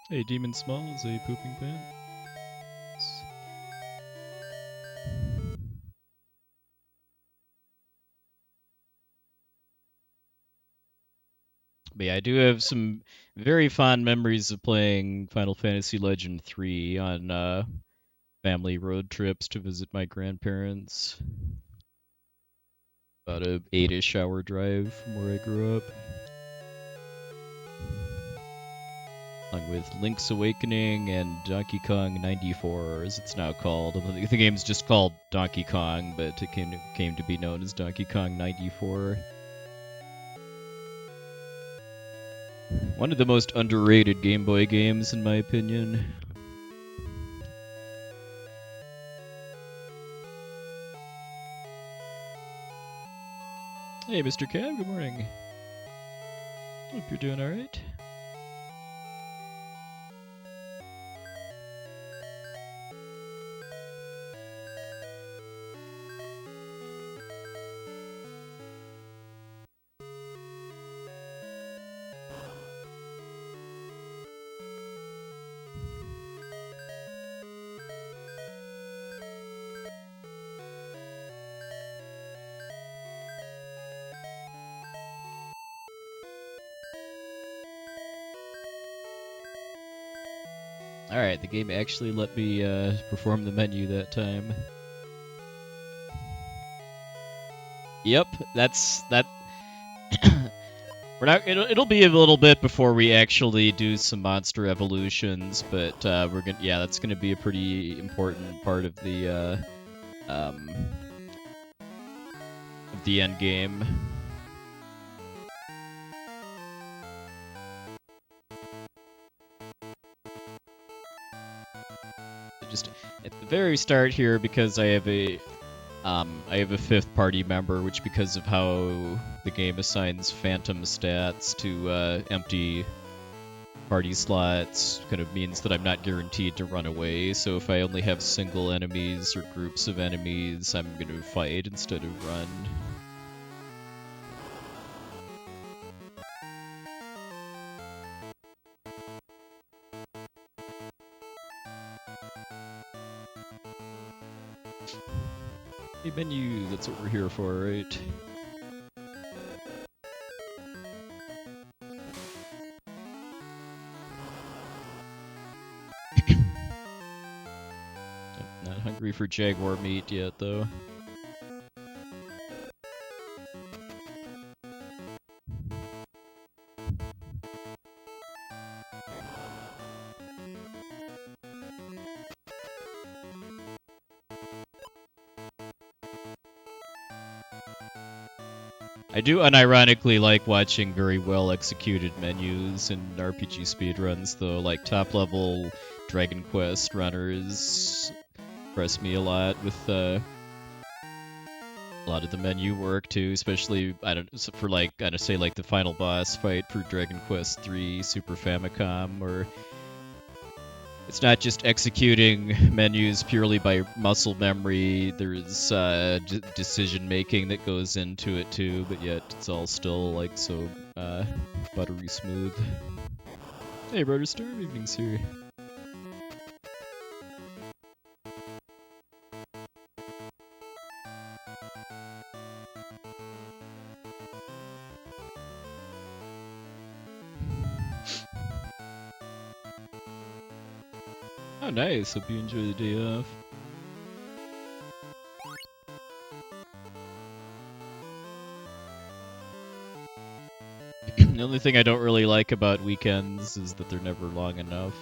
Hey, Demon Smalls, a pooping pants. But yeah, I do have some very fond memories of playing Final Fantasy Legend 3 on family road trips to visit my grandparents. About a 8-ish hour drive from where I grew up. Along with Link's Awakening and Donkey Kong 94, as it's now called. The game's just called Donkey Kong, but it came to be known as Donkey Kong 94. One of the most underrated Game Boy games, in my opinion. Hey, Mr. Cab, good morning. Hope you're doing alright. Alright, the game actually let me perform the menu that time. Yep, that. We're not. It'll be a little bit before we actually do some monster evolutions, but we're gonna. Yeah, that's gonna be a pretty important part of the end game. Just at the very start here, because I have a fifth party member, which because of how the game assigns phantom stats to empty party slots kind of means that I'm not guaranteed to run away. So if I only have single enemies or groups of enemies, I'm going to fight instead of run. Hey, menu, that's what we're here for, right? Not hungry for jaguar meat yet, though. I do unironically like watching very well executed menus in RPG speedruns, though, like top level Dragon Quest runners impress me a lot with a lot of the menu work too, especially for like say like the final boss fight for Dragon Quest 3 Super Famicom, or it's not just executing menus purely by muscle memory. There's decision making that goes into it too, but yet it's all still like so buttery smooth. Hey, Brother Storm, evening's here. Oh, nice. Hope you enjoy the day off. The only thing I don't really like about weekends is that they're never long enough.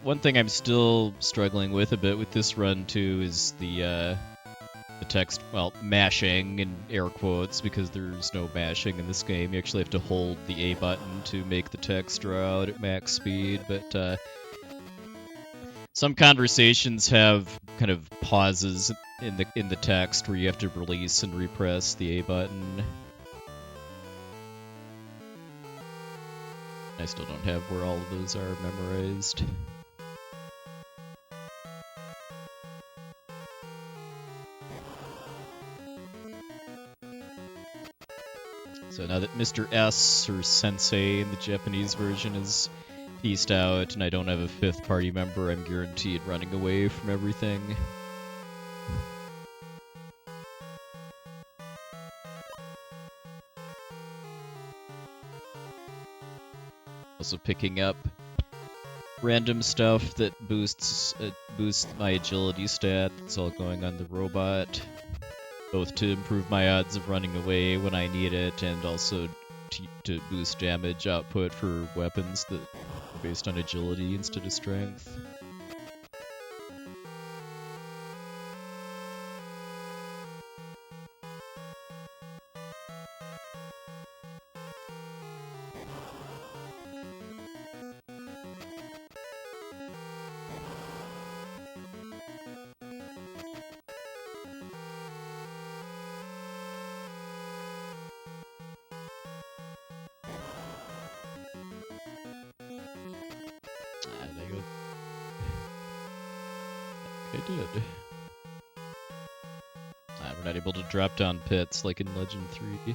One thing I'm still struggling with a bit with this run too is the text, well, mashing in air quotes, because there's no mashing in this game. You actually have to hold the A button to make the text draw out at max speed, but some conversations have kind of pauses in the text where you have to release and repress the A button. I still don't have where all of those are memorized. So now that Mr. S, or Sensei in the Japanese version, is pieced out and I don't have a fifth party member, I'm guaranteed running away from everything. Also picking up random stuff that boosts my agility stat. That's all going on the robot, both to improve my odds of running away when I need it, and also to boost damage output for weapons that are based on agility instead of strength. I did. We're not able to drop down pits like in Legend 3.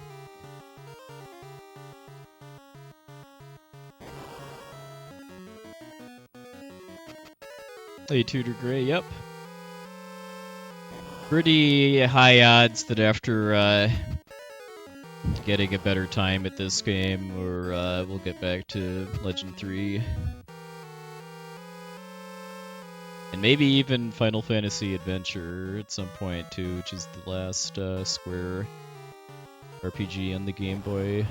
Hey, Tudor Gray, yep. Pretty high odds that after getting a better time at this game, we'll get back to Legend 3. And maybe even Final Fantasy Adventure at some point too, which is the last Square RPG on the Game Boy.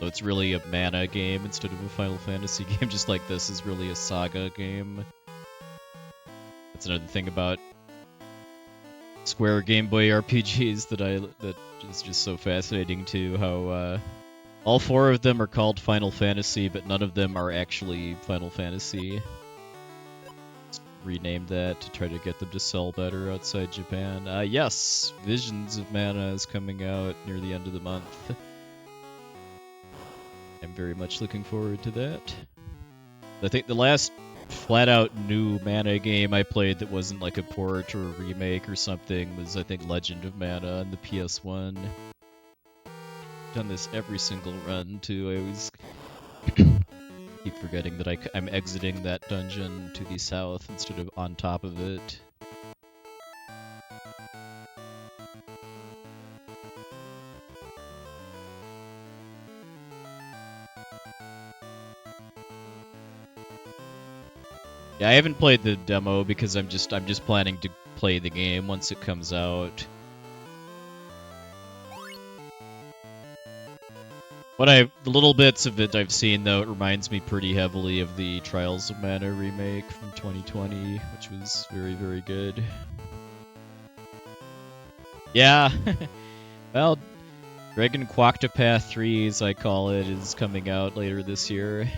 So it's really a mana game instead of a Final Fantasy game, just like this is really a saga game. That's another thing about Square Game Boy RPGs that is just so fascinating too, how all four of them are called Final Fantasy, but none of them are actually Final Fantasy. Renamed that to try to get them to sell better outside Japan. Yes, Visions of Mana is coming out near the end of the month. I'm very much looking forward to that. I think the last flat-out new Mana game I played that wasn't like a port or a remake or something was, I think, Legend of Mana on the PS1. Done this every single run, too. I always keep forgetting that I'm exiting that dungeon to the south instead of on top of it. Yeah, I haven't played the demo because I'm just planning to play the game once it comes out. The little bits of it I've seen, though, it reminds me pretty heavily of the Trials of Mana remake from 2020, which was very, very good. Yeah, well, Dragon Quoctopath 3, as I call it, is coming out later this year.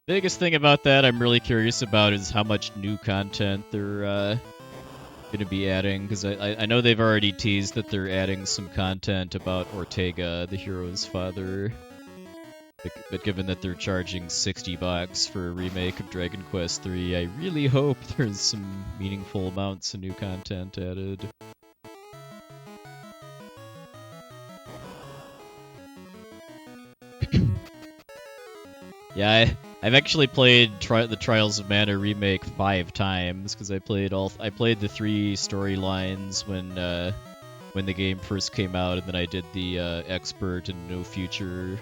Biggest thing about that I'm really curious about is how much new content they're going to be adding, because I know they've already teased that they're adding some content about Ortega, the hero's father. But given that they're charging $60 for a remake of Dragon Quest III, I really hope there's some meaningful amounts of new content added. Yeah, I've actually played the Trials of Mana remake 5 times because I played the 3 storylines when the game first came out, and then I did the expert and no future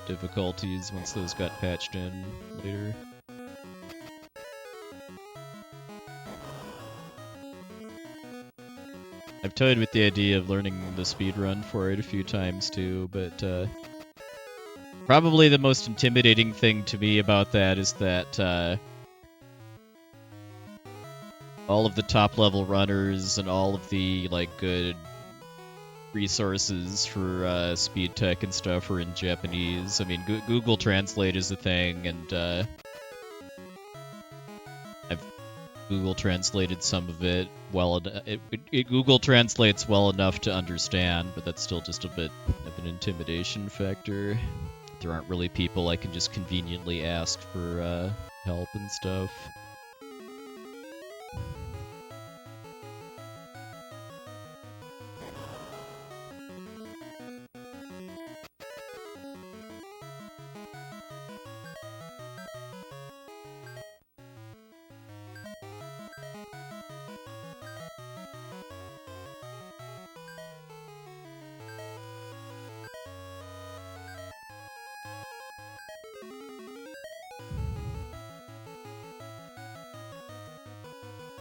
difficulties once those got patched in later. I've toyed with the idea of learning the speedrun for it a few times too, but probably the most intimidating thing to me about that is that all of the top-level runners and all of the good resources for speed tech and stuff are in Japanese. I mean, Google Translate is a thing, and I've Google translated some of it well. It Google translates well enough to understand, but that's still just a bit of an intimidation factor. There aren't really people I can just conveniently ask for help and stuff.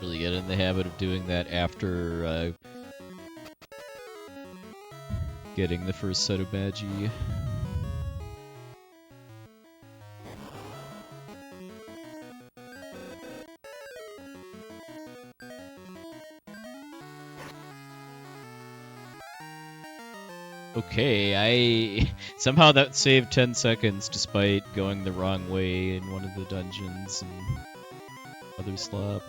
Really get in the habit of doing that after getting the first set of Magi. Okay, somehow that saved 10 seconds despite going the wrong way in one of the dungeons and other slop.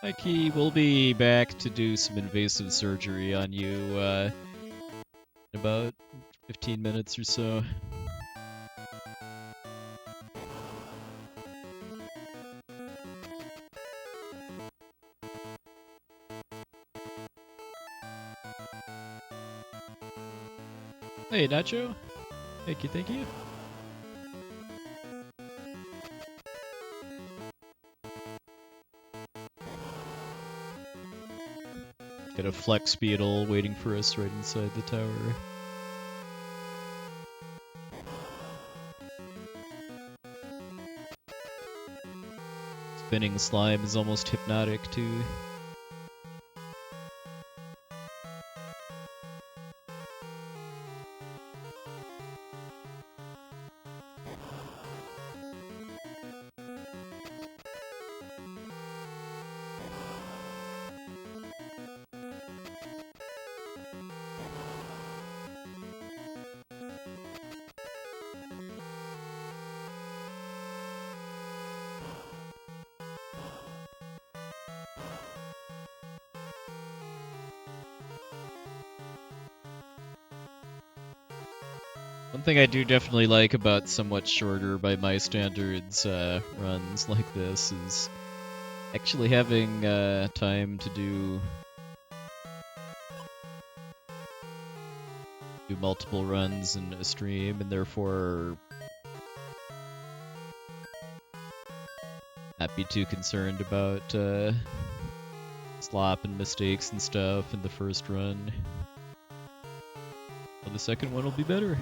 Mikey, we'll be back to do some invasive surgery on you in about 15 minutes or so. Hey, Nacho. Thank you, thank you. Got a Flex Beetle waiting for us right inside the tower. Spinning slime is almost hypnotic, too. One thing I do definitely like about somewhat shorter, by my standards, runs like this is actually having time to do multiple runs in a stream, and therefore not be too concerned about slop and mistakes and stuff in the first run. Well, the second one will be better.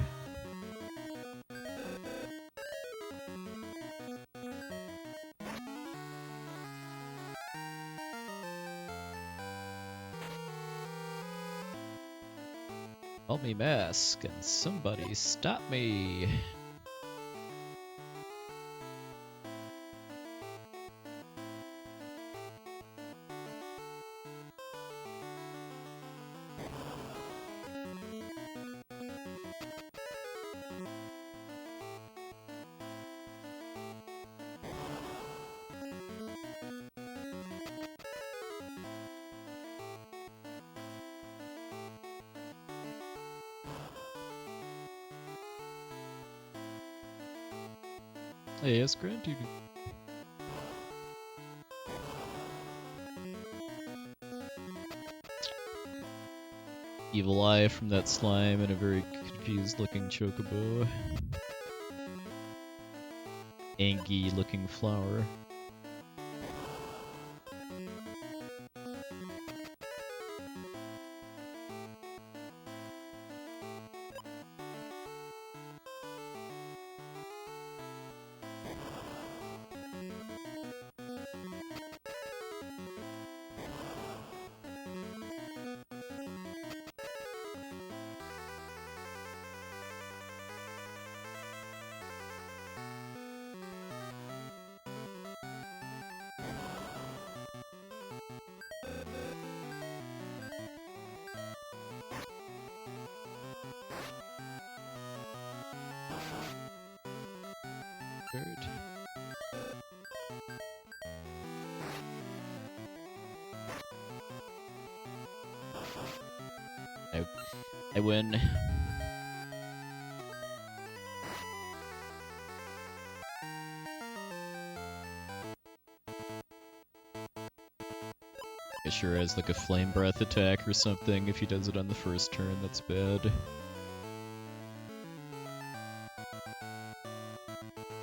Call me Mask, and somebody stop me! Hey, yes, granted. Evil eye from that slime and a very confused looking chocobo. Angie looking flower. Good. I win. It sure has like a flame breath attack or something. If he does it on the first turn, that's bad.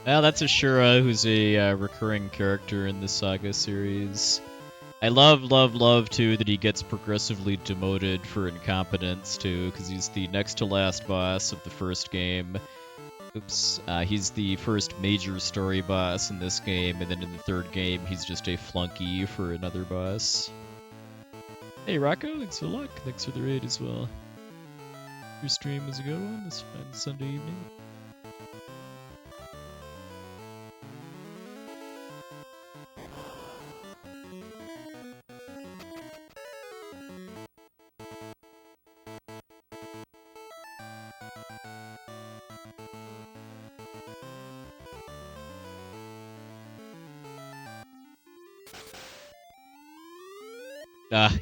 Well, that's Ashura, who's a recurring character in the Saga series. I love, too, that he gets progressively demoted for incompetence, too, because he's the next to last boss of the first game. Oops. He's the first major story boss in this game, and then in the third game, he's just a flunky for another boss. Hey, Rocco, thanks for luck. Thanks for the raid as well. Your stream was a good one this fine Sunday evening.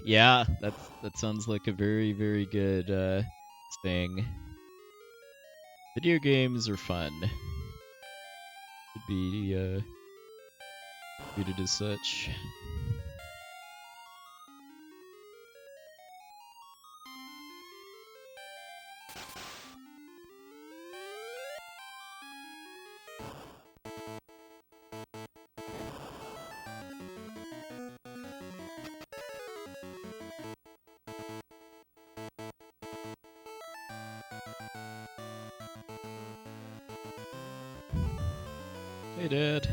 Yeah, that sounds like a very good thing. Video games are fun. Should be treated as such. Hey, Dad.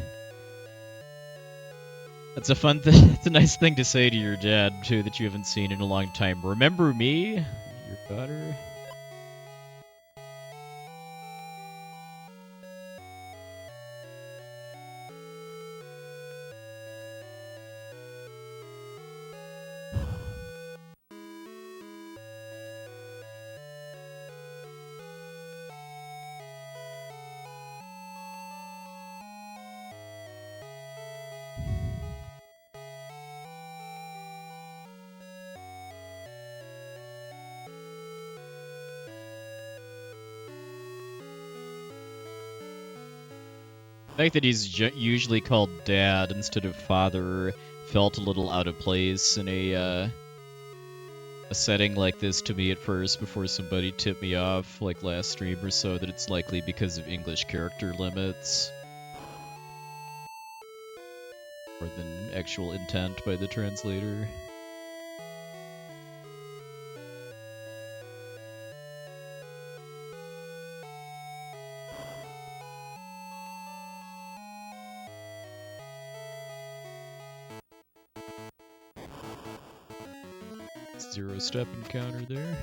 That's a fun thing. It's a nice thing to say to your dad, too, that you haven't seen in a long time. Remember me? Your daughter? The fact that he's usually called Dad instead of Father felt a little out of place in a setting like this to me at first before somebody tipped me off, like last stream or so, that it's likely because of English character limits more than actual intent by the translator. Zero-step encounter there.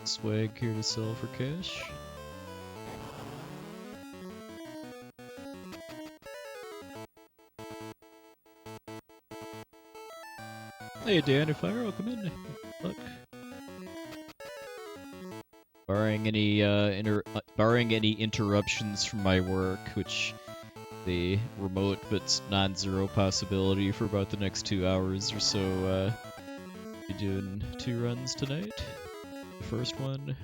Swag here to sell for cash. Hey Dan, if I were, welcome in. Look. Barring any interruptions from my work, which the remote but non-zero possibility for about the next 2 hours or so, be doing 2 runs tonight. The first one.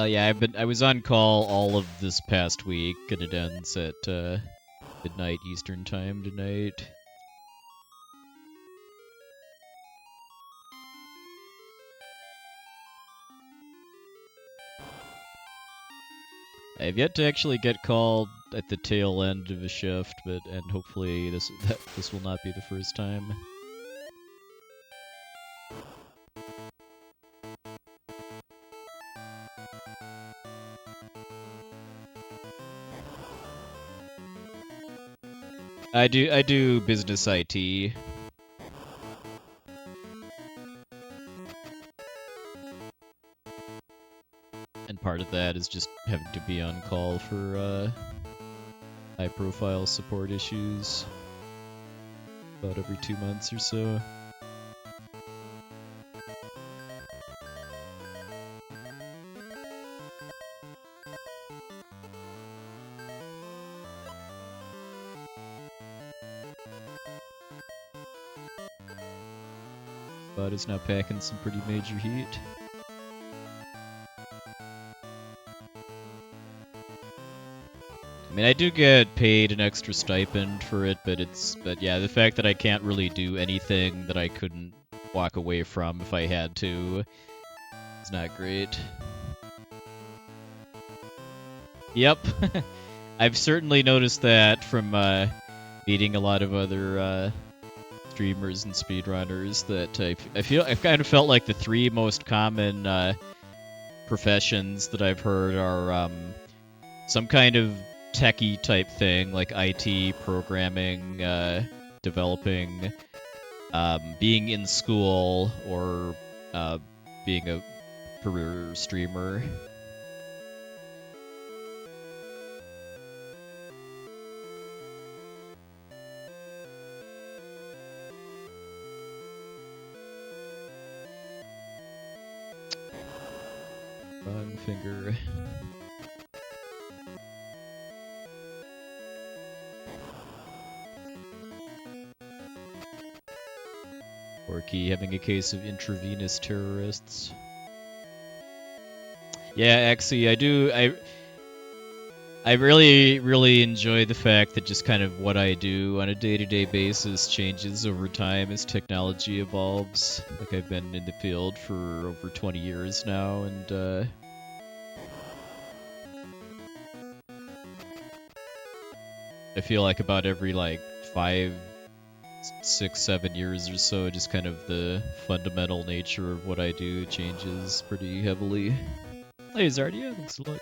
Yeah, I was on call all of this past week, and it ends at midnight Eastern time tonight. I have yet to actually get called at the tail end of a shift, and hopefully this will not be the first time. I do business IT. And part of that is just having to be on call for high-profile support issues about every 2 months or so. But is now packing some pretty major heat. I mean, I do get paid an extra stipend for it, but yeah, the fact that I can't really do anything that I couldn't walk away from if I had to is not great. Yep. I've certainly noticed that from meeting a lot of other streamers and speedrunners that I've kind of felt like the three most common professions that I've heard are some kind of techie type thing, like IT, programming, developing, being in school, or being a career streamer. Wrong finger. Orky having a case of intravenous terrorists. Yeah, actually, I really enjoy the fact that just kind of what I do on a day-to-day basis changes over time as technology evolves. Like, I've been in the field for over 20 years now, and I feel like about every, 5, 6, 7 years or so, just kind of the fundamental nature of what I do changes pretty heavily. Hey, Zardia, thanks a look.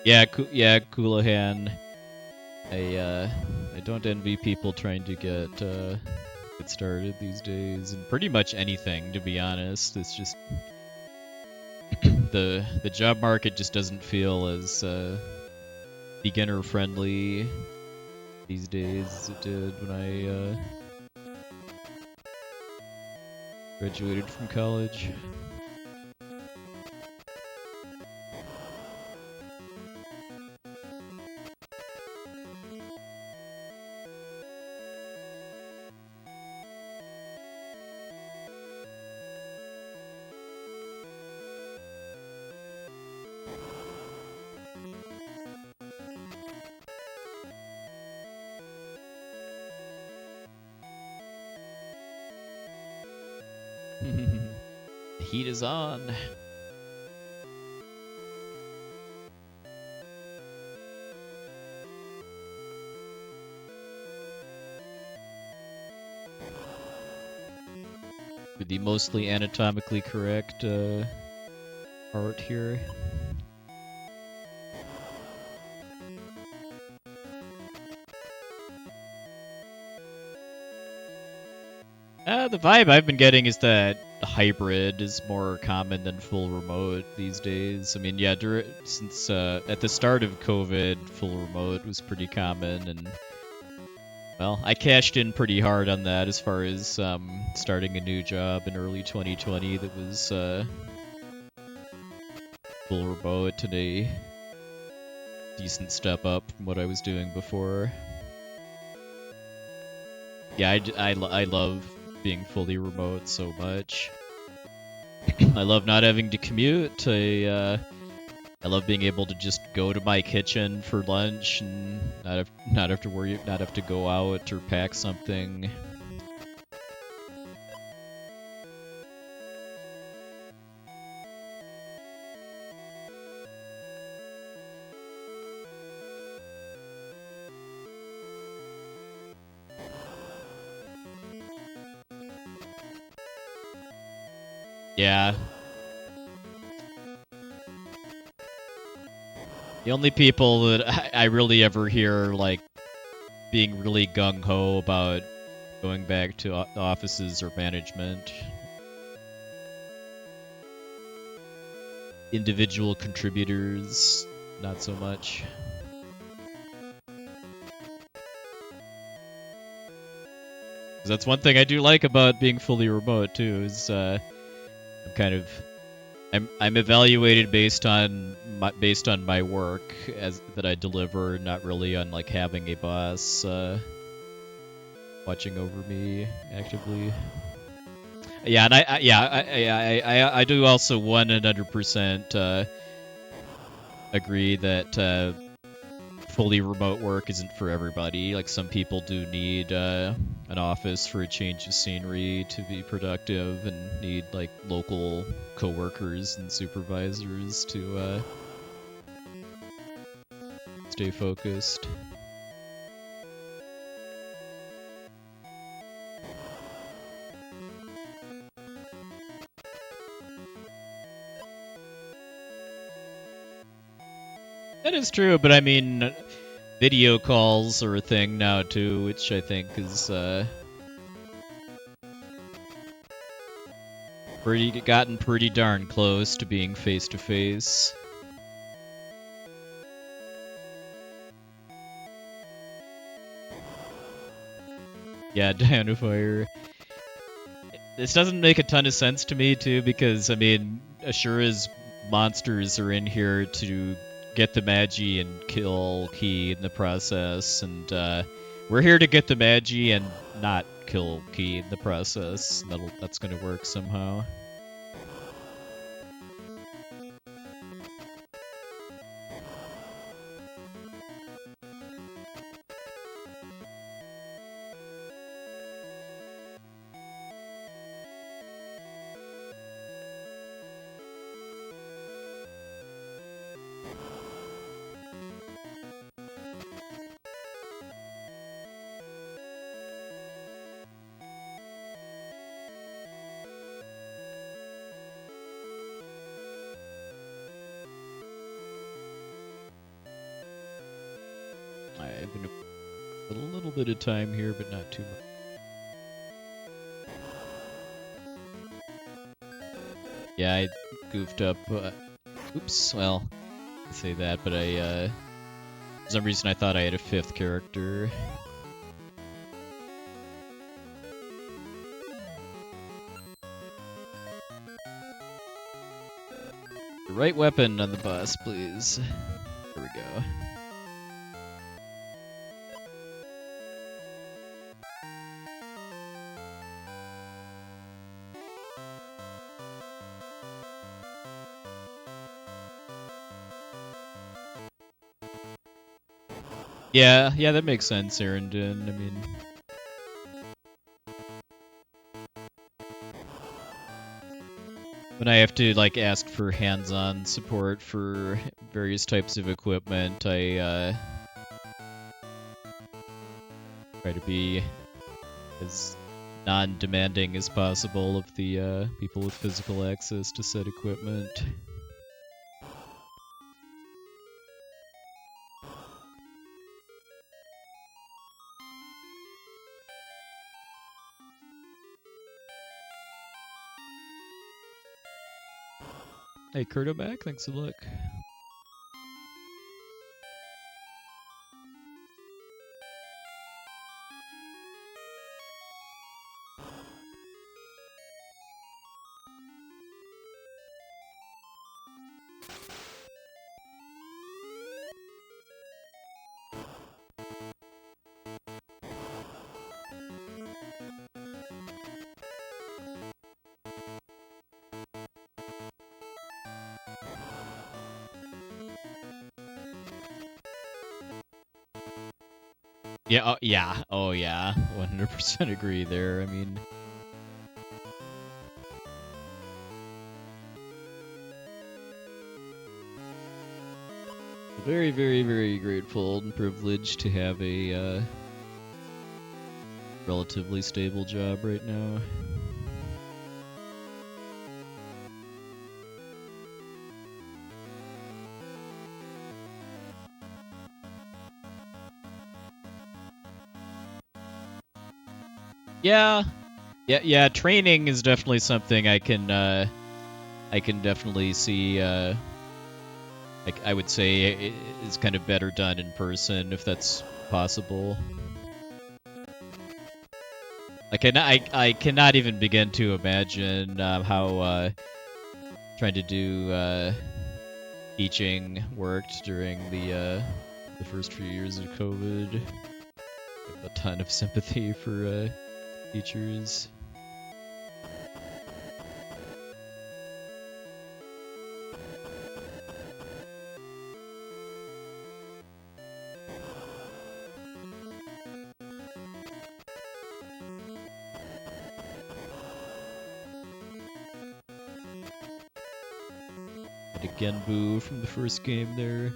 Yeah, Coolahan. I don't envy people trying to get started these days, and pretty much anything, to be honest. It's just the job market just doesn't feel as beginner friendly these days as it did when I graduated from college. The heat is on. With the mostly anatomically correct art here. The vibe I've been getting is that hybrid is more common than full remote these days. I mean, yeah, since at the start of COVID, full remote was pretty common, and well, I cashed in pretty hard on that as far as starting a new job in early 2020 that was full remote and a decent step up from what I was doing before. Yeah, I love being fully remote so much. I love not having to commute. I love being able to just go to my kitchen for lunch and not have to worry, not have to go out or pack something. Yeah. The only people that I really ever hear like being really gung ho about going back to offices or management. Individual contributors, not so much. That's one thing I do like about being fully remote too. Is I'm kind of I'm evaluated based on my work as that I deliver, not really on like having a boss watching over me actively. Yeah, and I do also 100% agree that fully remote work isn't for everybody. Like some people do need an office for a change of scenery to be productive, and need like local coworkers and supervisors to stay focused. That is true, but I mean, video calls are a thing now too, which I think is gotten pretty darn close to being face to face. Yeah, Diana Fire. This doesn't make a ton of sense to me too, because I mean, Ashura's monsters are in here to get the Magi and kill Key in the process, and we're here to get the Magi and not kill Key in the process. That's gonna work somehow. I'm gonna put a little bit of time here, but not too much. Yeah, I goofed up. Oops. Well, I say that, but for some reason I thought I had a fifth character. The right weapon on the bus, please. There we go. Yeah, that makes sense, Arendon. I mean, when I have to like ask for hands-on support for various types of equipment, I try to be as non-demanding as possible of the people with physical access to said equipment. Hey, Kurto back. Thanks a look. Yeah, yeah, oh yeah, 100% agree there. I mean, very, very, very grateful and privileged to have a relatively stable job right now. Yeah, yeah. Training is definitely something I can definitely see. Like I would say is kind of better done in person if that's possible. I cannot even begin to imagine how trying to do teaching worked during the first few years of COVID. I have a ton of sympathy for teachers. And again, boo from the first game there.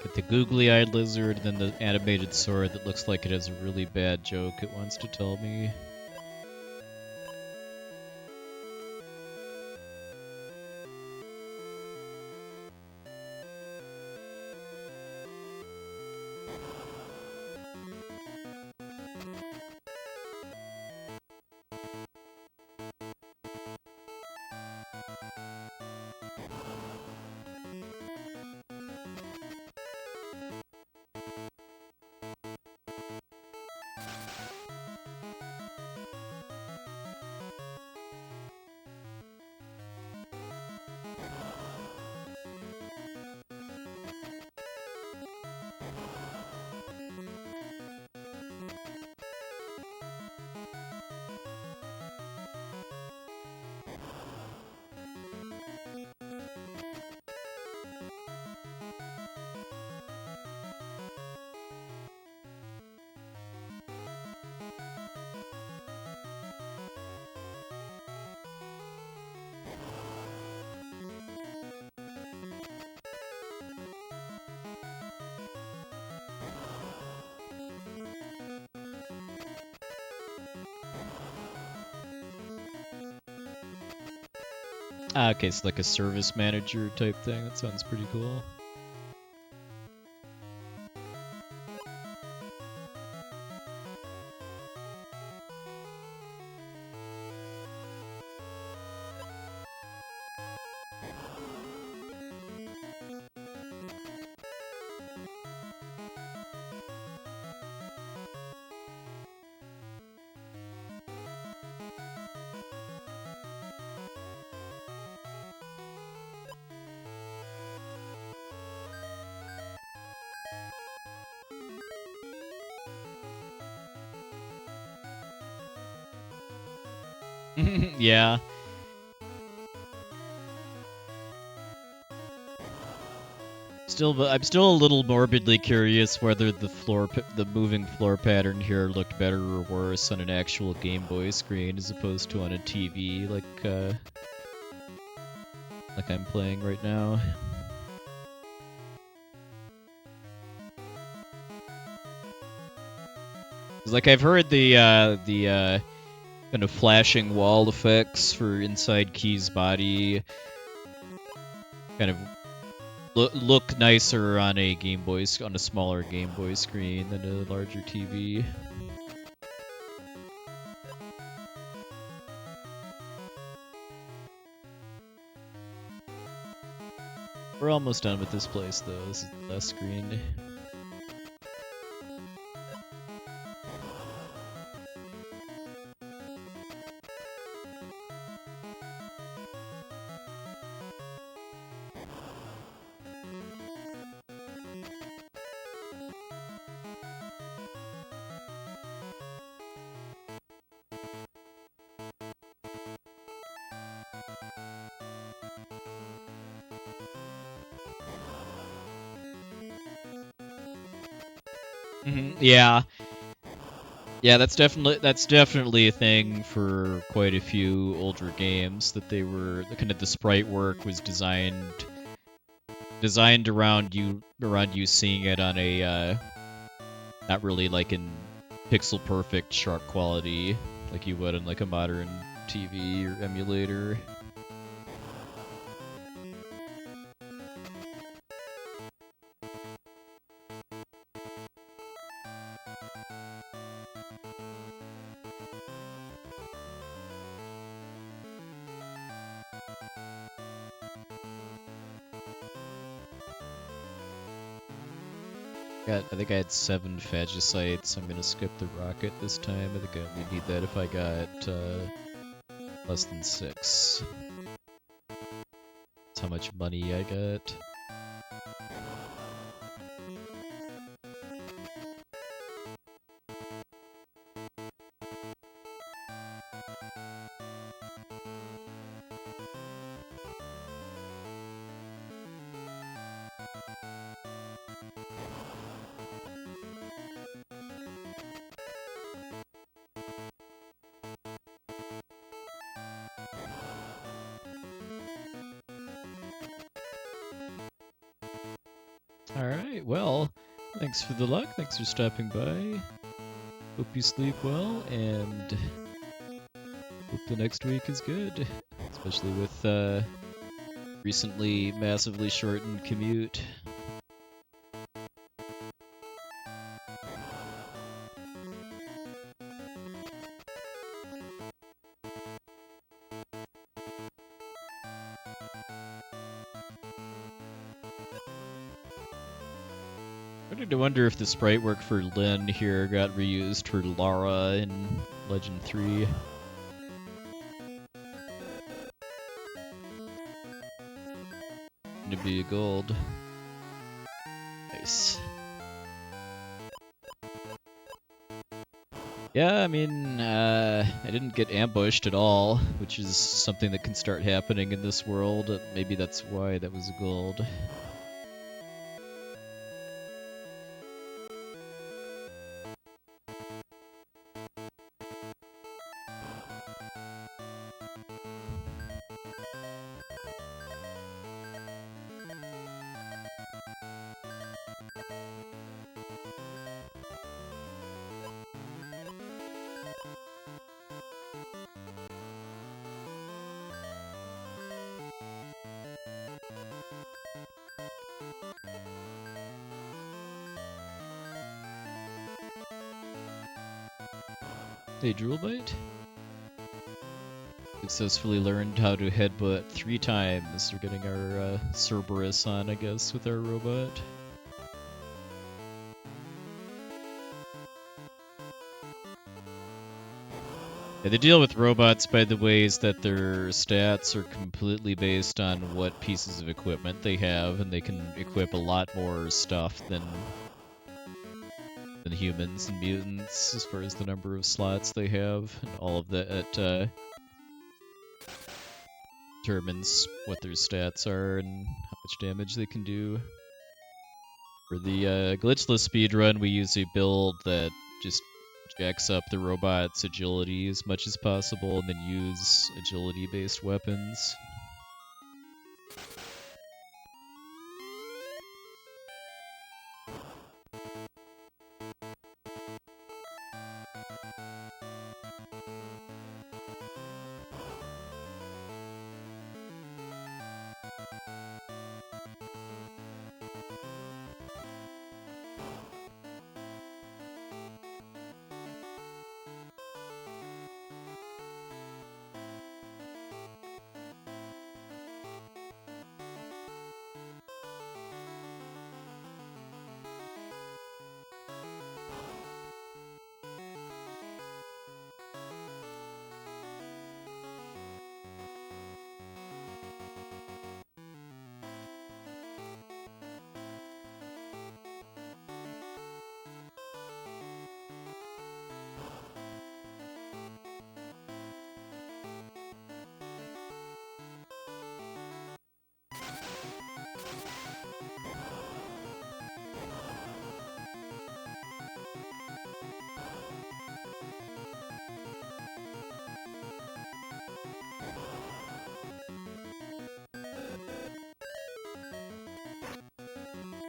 Get the googly-eyed lizard, and then the animated sword that looks like it has a really bad joke it wants to tell me. Ah, okay, it's like a service manager type thing. That sounds pretty cool. Yeah. I'm still a little morbidly curious whether the moving floor pattern here looked better or worse on an actual Game Boy screen as opposed to on a TV like I'm playing right now. 'Cause, like I've heard the kind of flashing wall effects for inside Key's body. Kind of look nicer on a on a smaller Game Boy screen than a larger TV. We're almost done with this place, though. This is the last screen. Yeah. Yeah, that's definitely a thing for quite a few older games, that they were the sprite work was designed around you seeing it on a not really like in pixel perfect sharp quality like you would in like a modern TV or emulator. I think I had 7 phagocytes. I'm gonna skip the rocket this time. I think I only need that if I got less than 6. That's how much money I got. Alright, well, thanks for the luck, thanks for stopping by. Hope you sleep well, and hope the next week is good. Especially with recently massively shortened commute. Starting to wonder if the sprite work for Lynn here got reused for Lara in Legend 3. Gonna be a gold. Nice. Yeah, I mean, I didn't get ambushed at all, which is something that can start happening in this world. Maybe that's why that was a gold. Hey, Droolbite? Successfully learned how to headbutt 3 times. We're getting our Cerberus on, I guess, with our robot. Yeah, the deal with robots, by the way, is that their stats are completely based on what pieces of equipment they have, and they can equip a lot more stuff than humans and mutants as far as the number of slots they have, and all of that determines what their stats are and how much damage they can do. For the glitchless speedrun, we use a build that just jacks up the robot's agility as much as possible and then use agility-based weapons.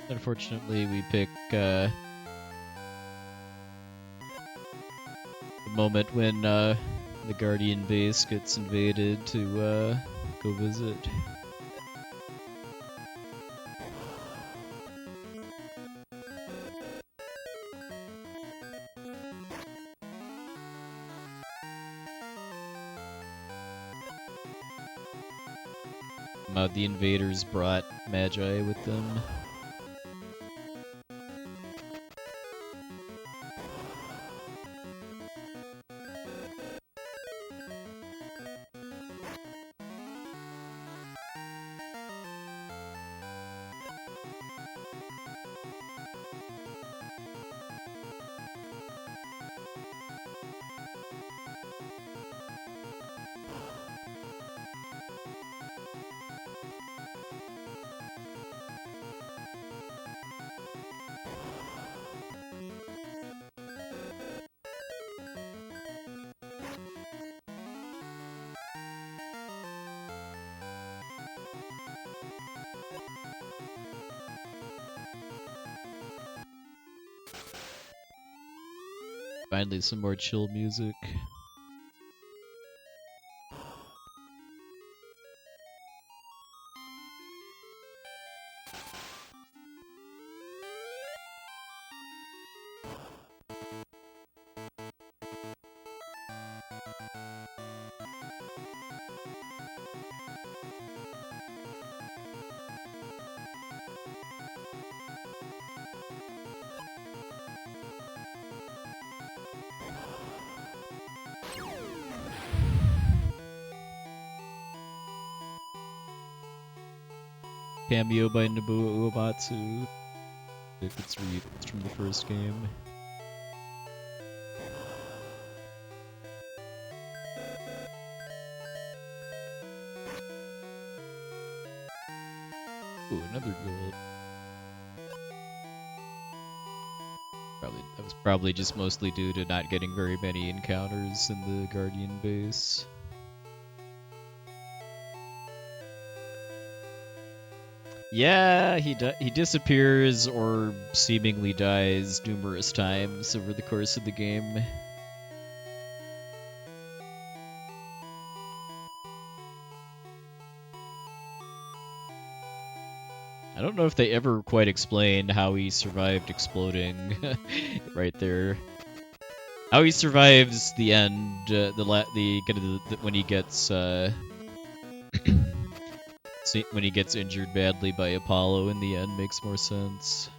Unfortunately, we pick the moment when the Guardian base gets invaded to go visit. The invaders brought Magi with them. Finally, some more chill music. Cameo by Nobuo Uematsu. I think it's reused from the first game. Ooh, another gold. That was probably just mostly due to not getting very many encounters in the Guardian base. Yeah, he disappears or seemingly dies numerous times over the course of the game. I don't know if they ever quite explained how he survived exploding right there. How he survives the end, when he gets when he gets injured badly by Apollo in the end makes more sense.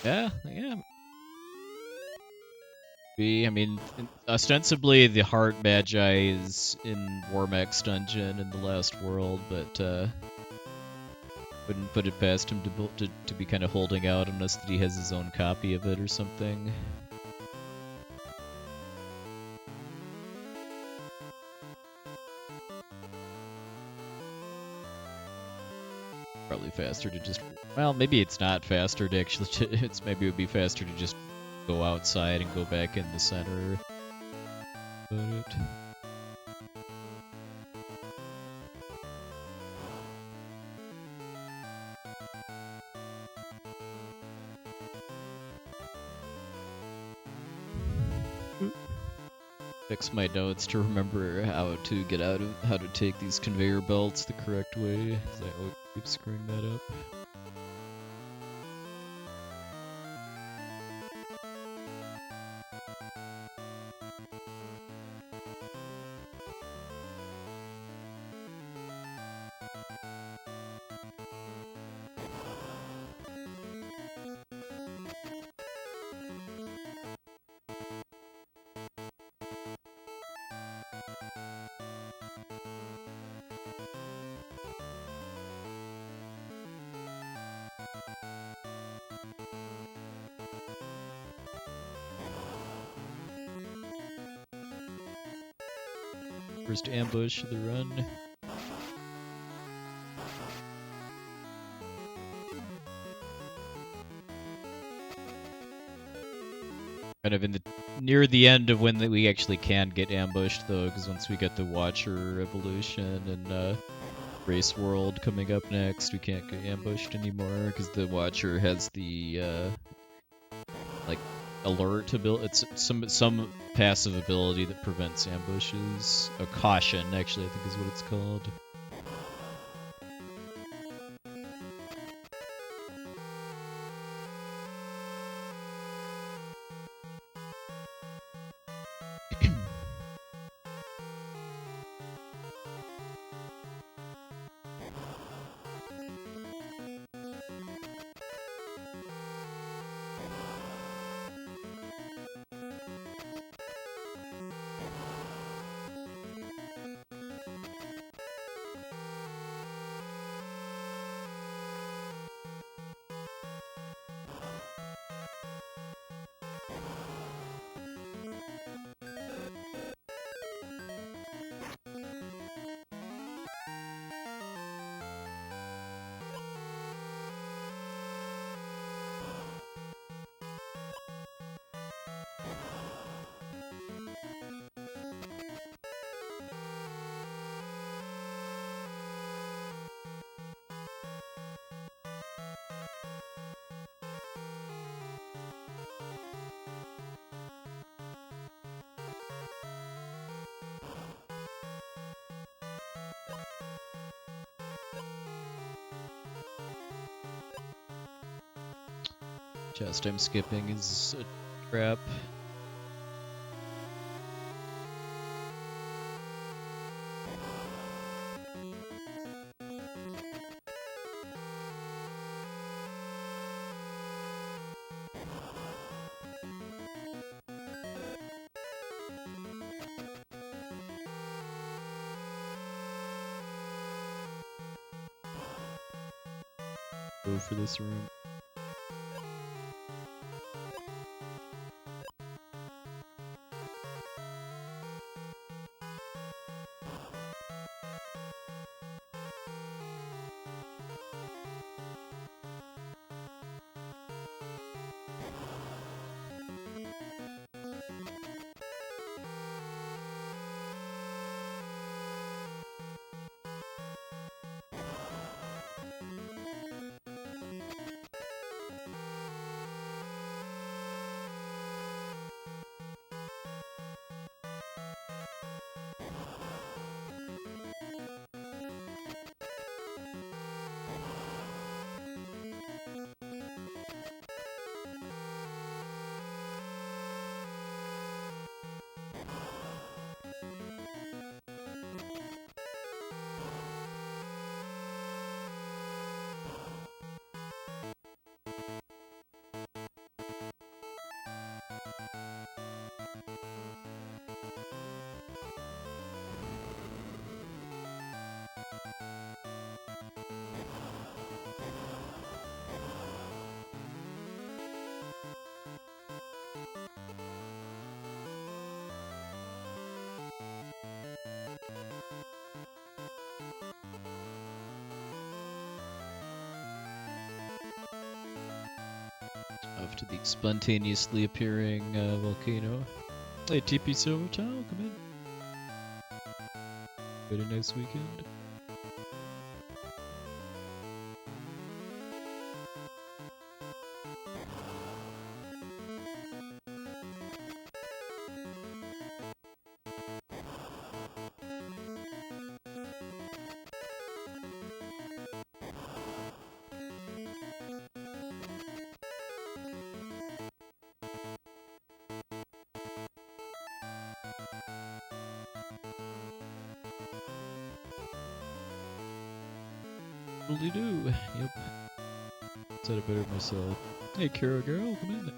Yeah. I mean, ostensibly the Heart Magi is in WarMEC's dungeon in the last world, but wouldn't put it past him to be kind of holding out unless that he has his own copy of it or something. Probably faster to just... Well, maybe it's not faster to actually... maybe it would be faster to just go outside and go back in the center. But... Fix my notes to remember how to take these conveyor belts the correct way, because I always keep screwing that up. First ambush of the run. Kind of in the near the end of when we actually can get ambushed, though, because once we get the Watcher evolution and Race World coming up next, we can't get ambushed anymore because the Watcher has the like alert ability. It's some passive ability that prevents ambushes. A caution, actually, I think is what it's called. Chest I'm skipping is a trap. Go for this room. Off to the spontaneously appearing volcano. Hey, TP Silver Tile, come in. Had a nice weekend. Totally do. Yep. Said it better myself. Hey, Kara girl, come in.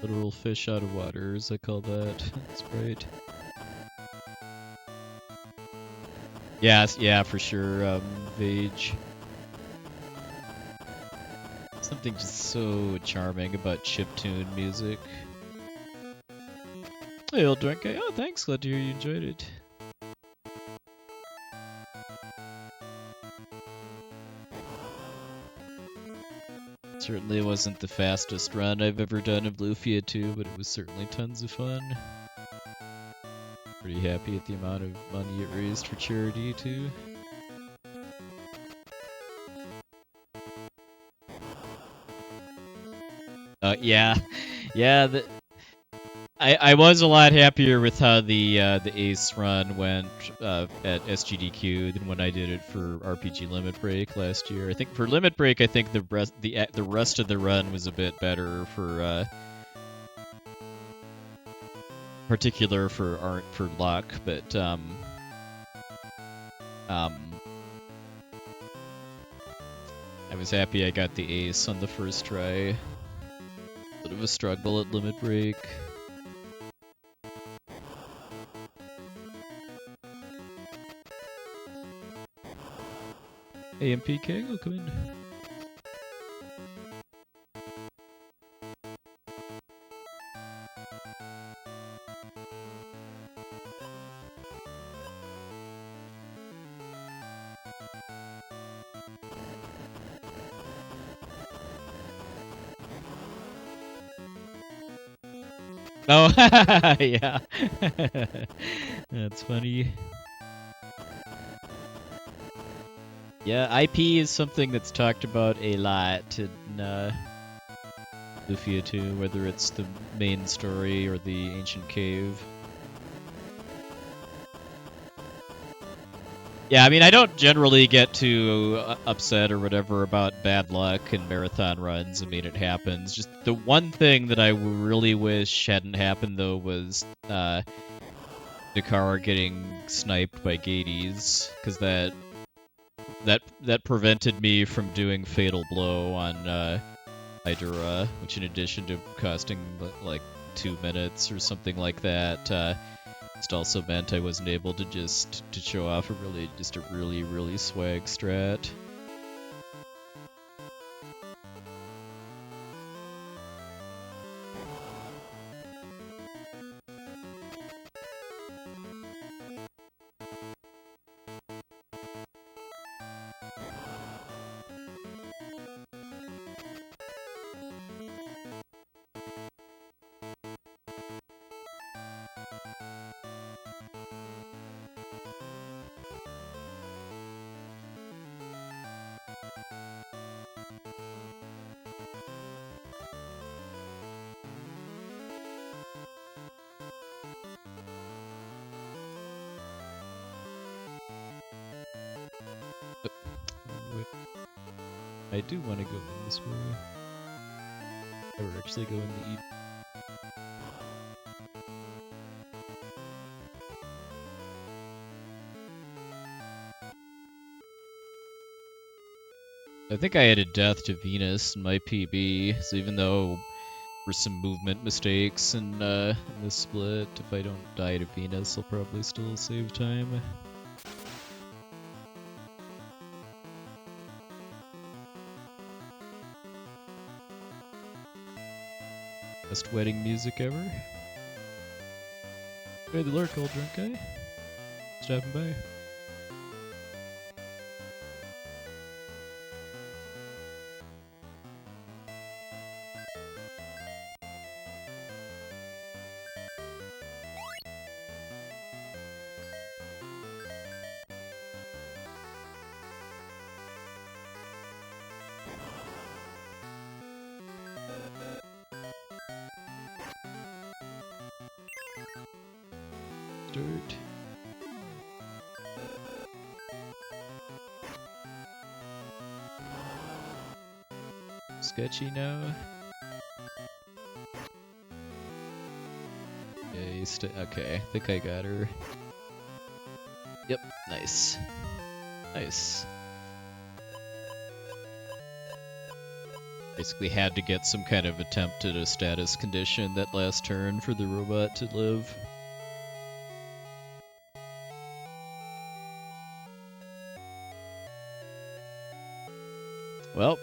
Literal fish out of water, as I call that. That's great. Yes, yeah, for sure, Vage. Something just so charming about chiptune music. Hey, old drunk guy. Oh, thanks. Glad to hear you enjoyed it. Certainly wasn't the fastest run I've ever done of Lufia 2, but it was certainly tons of fun. Pretty happy at the amount of money it raised for charity, too. Yeah. Yeah, I was a lot happier with how the Ace run went at SGDQ than when I did it for RPG Limit Break last year. I think for Limit Break, I think the rest of the run was a bit better for particular for luck, but I was happy I got the Ace on the first try. Bit of a struggle at Limit Break. AMPK, will come in. Oh, yeah. That's funny. Yeah, IP is something that's talked about a lot in Lufia 2, whether it's the main story or the ancient cave. Yeah, I mean, I don't generally get too upset or whatever about bad luck in marathon runs. I mean, it happens. Just the one thing that I really wish hadn't happened, though, was Dakar getting sniped by Gades, because that prevented me from doing Fatal Blow on Hydra, which in addition to costing like 2 minutes or something like that, it also meant I wasn't able to show off a really swag strat. I do want to go in this way. Or actually go in the east. I think I had a death to Venus in my PB, so even though there were some movement mistakes in this split, if I don't die to Venus, I'll probably still save time. Best wedding music ever. Hey, the lurk, old drunk guy. Stopping by. Dirt. Sketchy now. Yeah, okay, I think I got her. Yep, nice. Nice. Basically had to get some kind of attempt at a status condition that last turn for the robot to live. Well,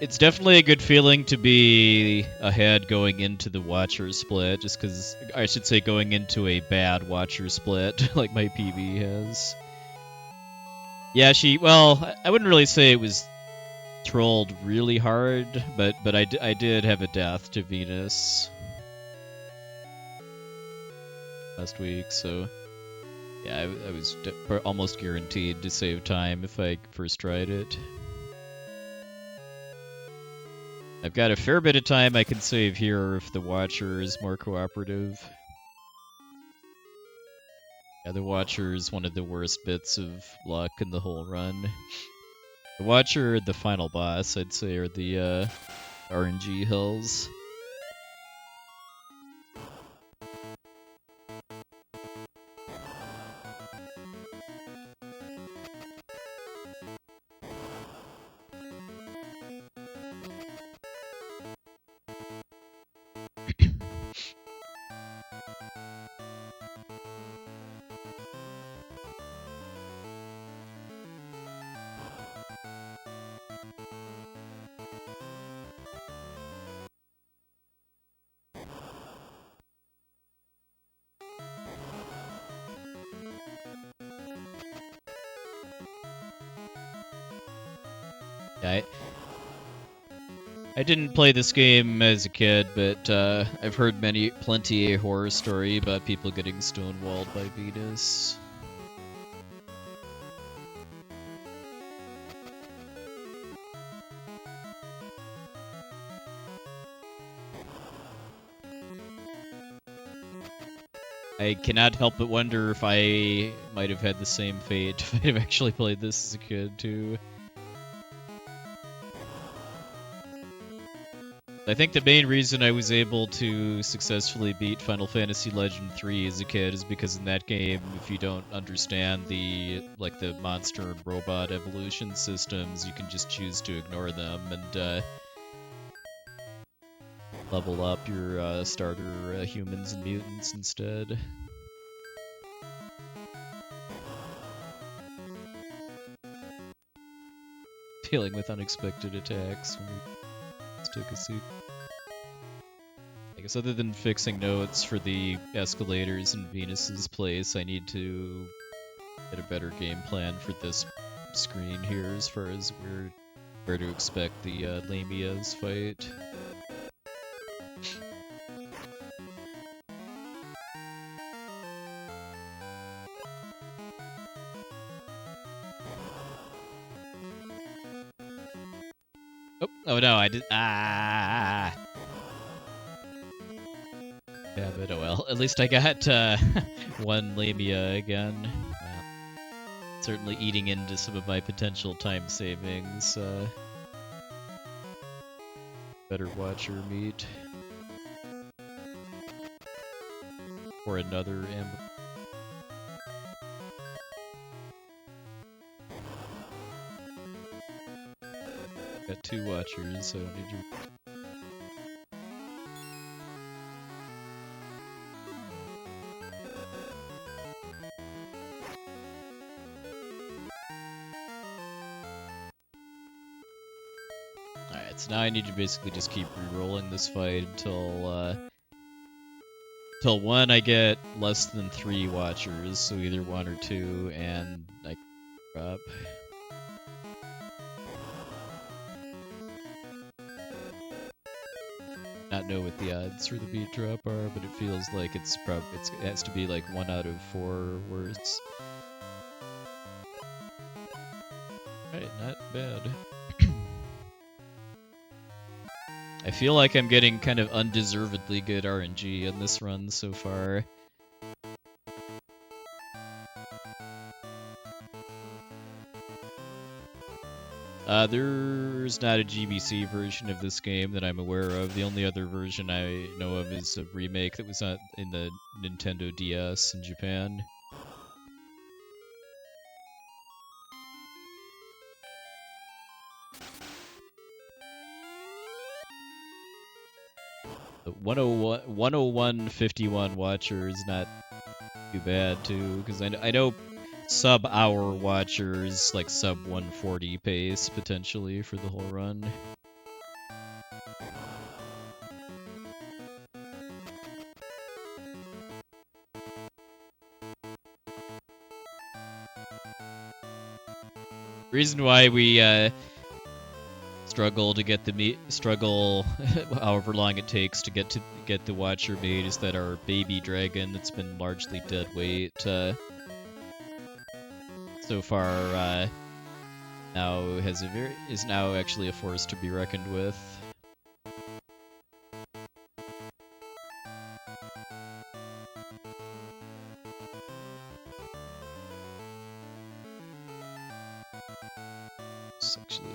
it's definitely a good feeling to be ahead going into the Watcher split, just because, I should say, going into a bad Watcher split, like my PB has. Yeah, well, I wouldn't really say it was trolled really hard, but I did have a death to Venus last week, so yeah, I was almost guaranteed to save time if I first tried it. I've got a fair bit of time I can save here if the Watcher is more cooperative. Yeah, the Watcher is one of the worst bits of luck in the whole run. The Watcher and the final boss, I'd say, are the RNG hills. I didn't play this game as a kid, but I've heard plenty a horror story about people getting stonewalled by Venus. I cannot help but wonder if I might have had the same fate if I had actually played this as a kid, too. I think the main reason I was able to successfully beat Final Fantasy Legend 3 as a kid is because in that game, if you don't understand the monster and robot evolution systems, you can just choose to ignore them and level up your starter humans and mutants instead. Dealing with unexpected attacks when we took a seat. I guess other than fixing notes for the escalators in Venus's place, I need to get a better game plan for this screen here as far as where to expect the Lamia's fight. Oh no, I did. Yeah, but oh well. At least I got one Lamia again. Certainly eating into some of my potential time savings. Better Watcher meat. Or another Got two Watchers, so I don't need to... Alright, so now I need to basically just keep re-rolling this fight until one I get less than 3 Watchers, so either 1 or 2, and I drop. Not know what the odds for the beat drop are, but it feels like it has to be like 1 out of 4 or worse. Alright, not bad. I feel like I'm getting kind of undeservedly good RNG in this run so far. There's not a GBC version of this game that I'm aware of. The only other version I know of is a remake that was in the Nintendo DS in Japan. The 101.51 watcher is not too bad too, because I know sub-hour watchers like sub 140 pace potentially for the whole run. Reason why we struggle to get the however long it takes to get the watcher made is that our baby dragon that's been largely dead weight so far now is now actually a force to be reckoned with. It's actually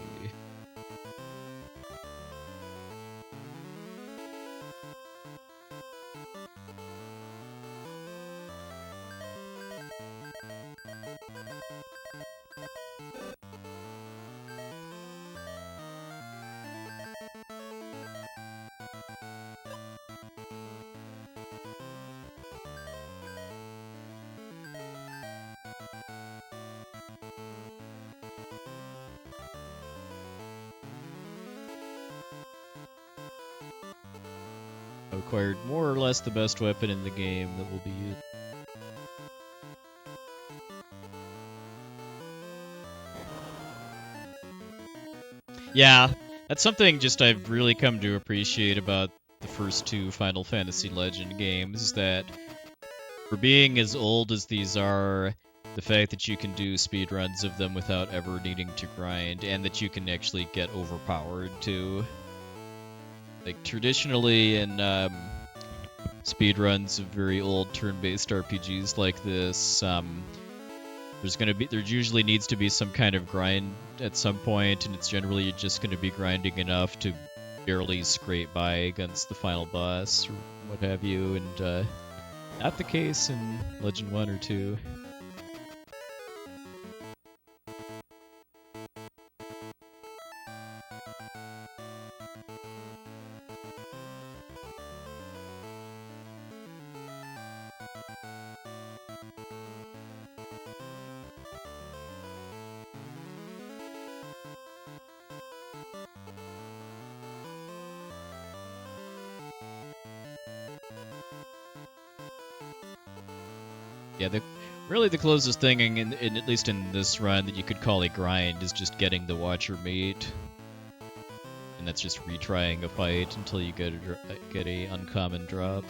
acquired more or less the best weapon in the game that will be used. Yeah, that's something just I've really come to appreciate about the first two Final Fantasy Legend games, that for being as old as these are, the fact that you can do speedruns of them without ever needing to grind, and that you can actually get overpowered too. Like, traditionally in speedruns of very old turn-based RPGs like this, there usually needs to be some kind of grind at some point, and it's generally just going to be grinding enough to barely scrape by against the final boss or what have you, and not the case in Legend 1 or 2. Yeah, really the closest thing, at least in this run, that you could call a grind is just getting the watcher mate. And that's just retrying a fight until you get a uncommon drop.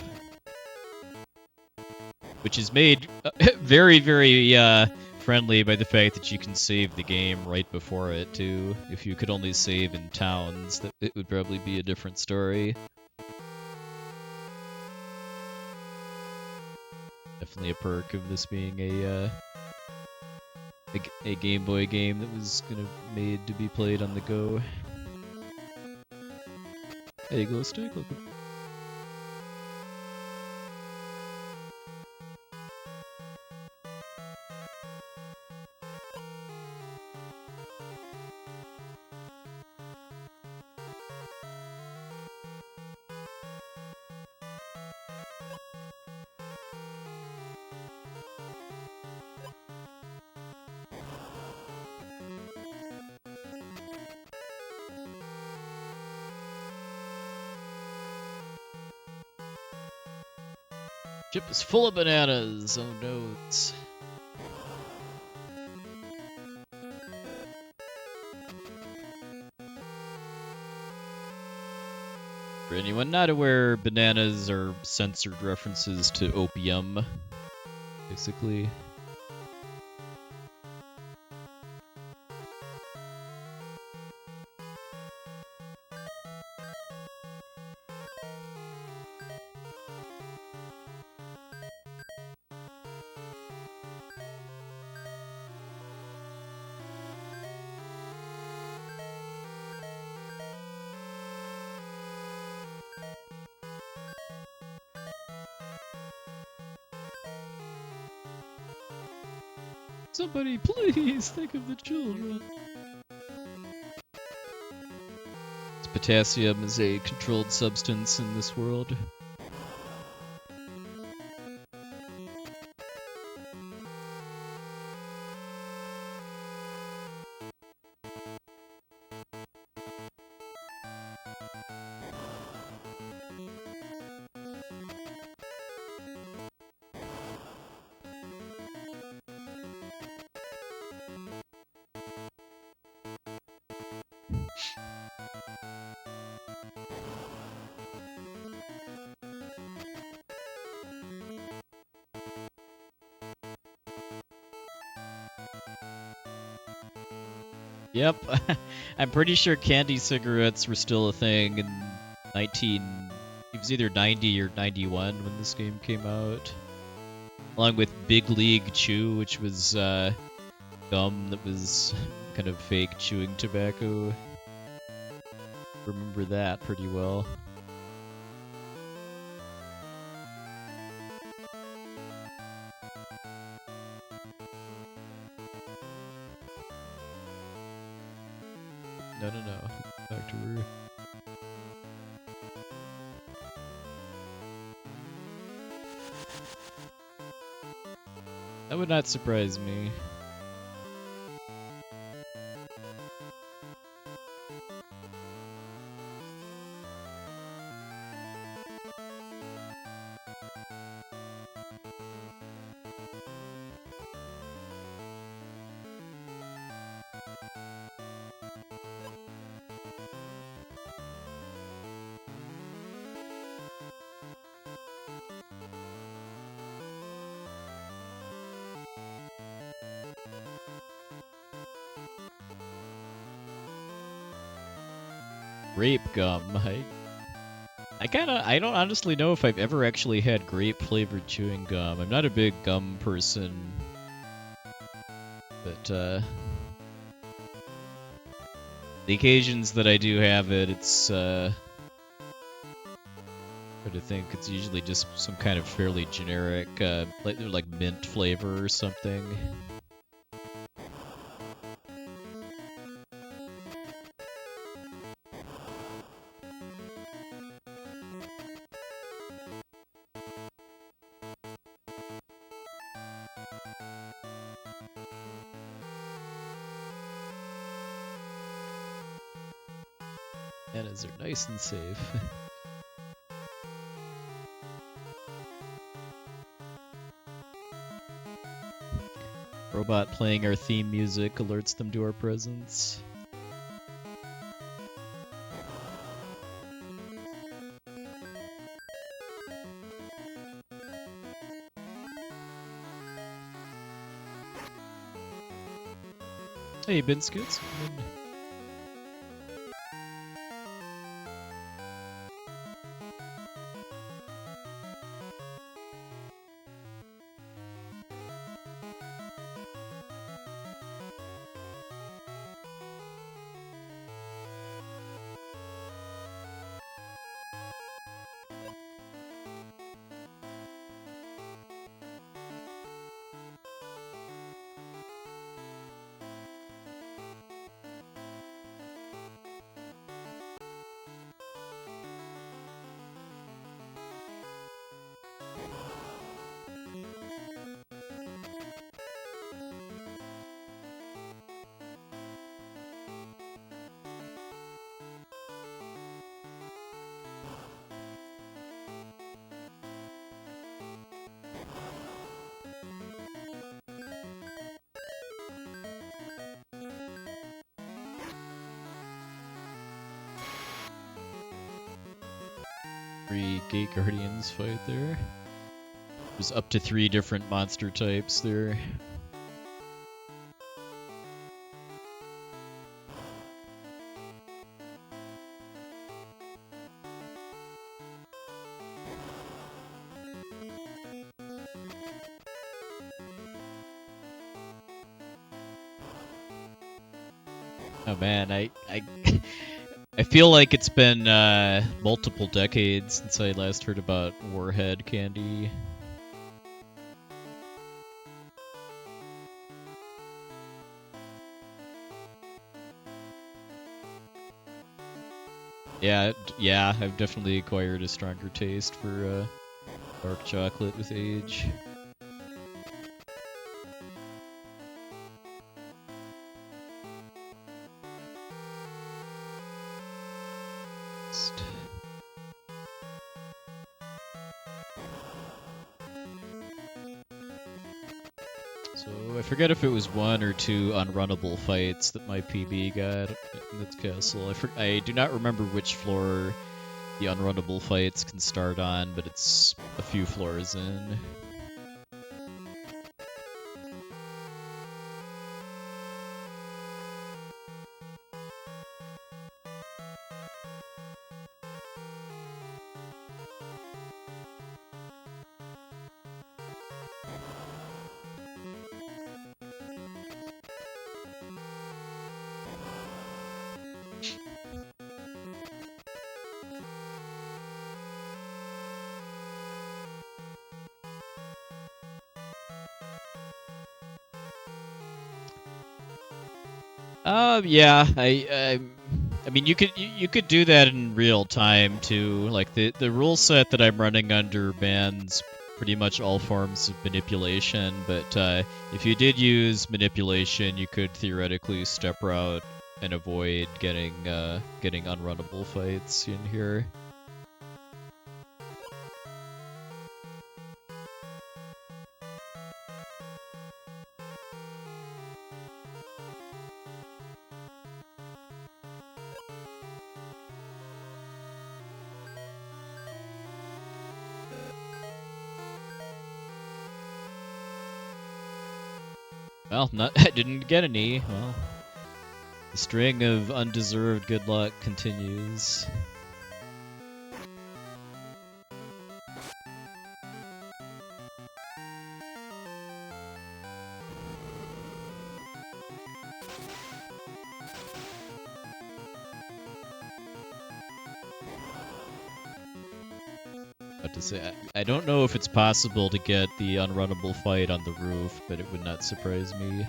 Which is made very, very friendly by the fact that you can save the game right before it, too. If you could only save in towns, it would probably be a different story. Definitely a perk of this being a Game Boy game that was made to be played on the go. Hey, Glow Stick, welcome. Chip is full of bananas. Oh no. For anyone not aware, bananas are censored references to opium, basically. Somebody please think of the children. It's potassium is a controlled substance in this world. Yep, I'm pretty sure candy cigarettes were still a thing in 19... It was either 90 or 91 when this game came out. Along with Big League Chew, which was gum that was kind of fake chewing tobacco. Remember that pretty well. No. Back to her. That would not surprise me. Grape gum. I don't honestly know if I've ever actually had grape flavored chewing gum. I'm not a big gum person, but the occasions that I do have it, it's hard to think. It's usually just some kind of fairly generic, like mint flavor or something. Bananas are nice and safe. Robot playing our theme music alerts them to our presence. Hey, Biscuits. Gate Guardians fight there. There's up to 3 different monster types there. Oh man, I I feel like it's been multiple decades since I last heard about Warhead candy. Yeah, I've definitely acquired a stronger taste for dark chocolate with age. So I forget if it was one or two unrunnable fights that my PB got in this castle. I do not remember which floor the unrunnable fights can start on, but it's a few floors in. Yeah, I mean, you could do that in real time too. Like the rule set that I'm running under bans pretty much all forms of manipulation, but if you did use manipulation, you could theoretically step route and avoid getting unrunnable fights in here. Well, I didn't get any. Well, the string of undeserved good luck continues. What to say? I don't know if it's possible to get the unrunnable fight on the roof, but it would not surprise me.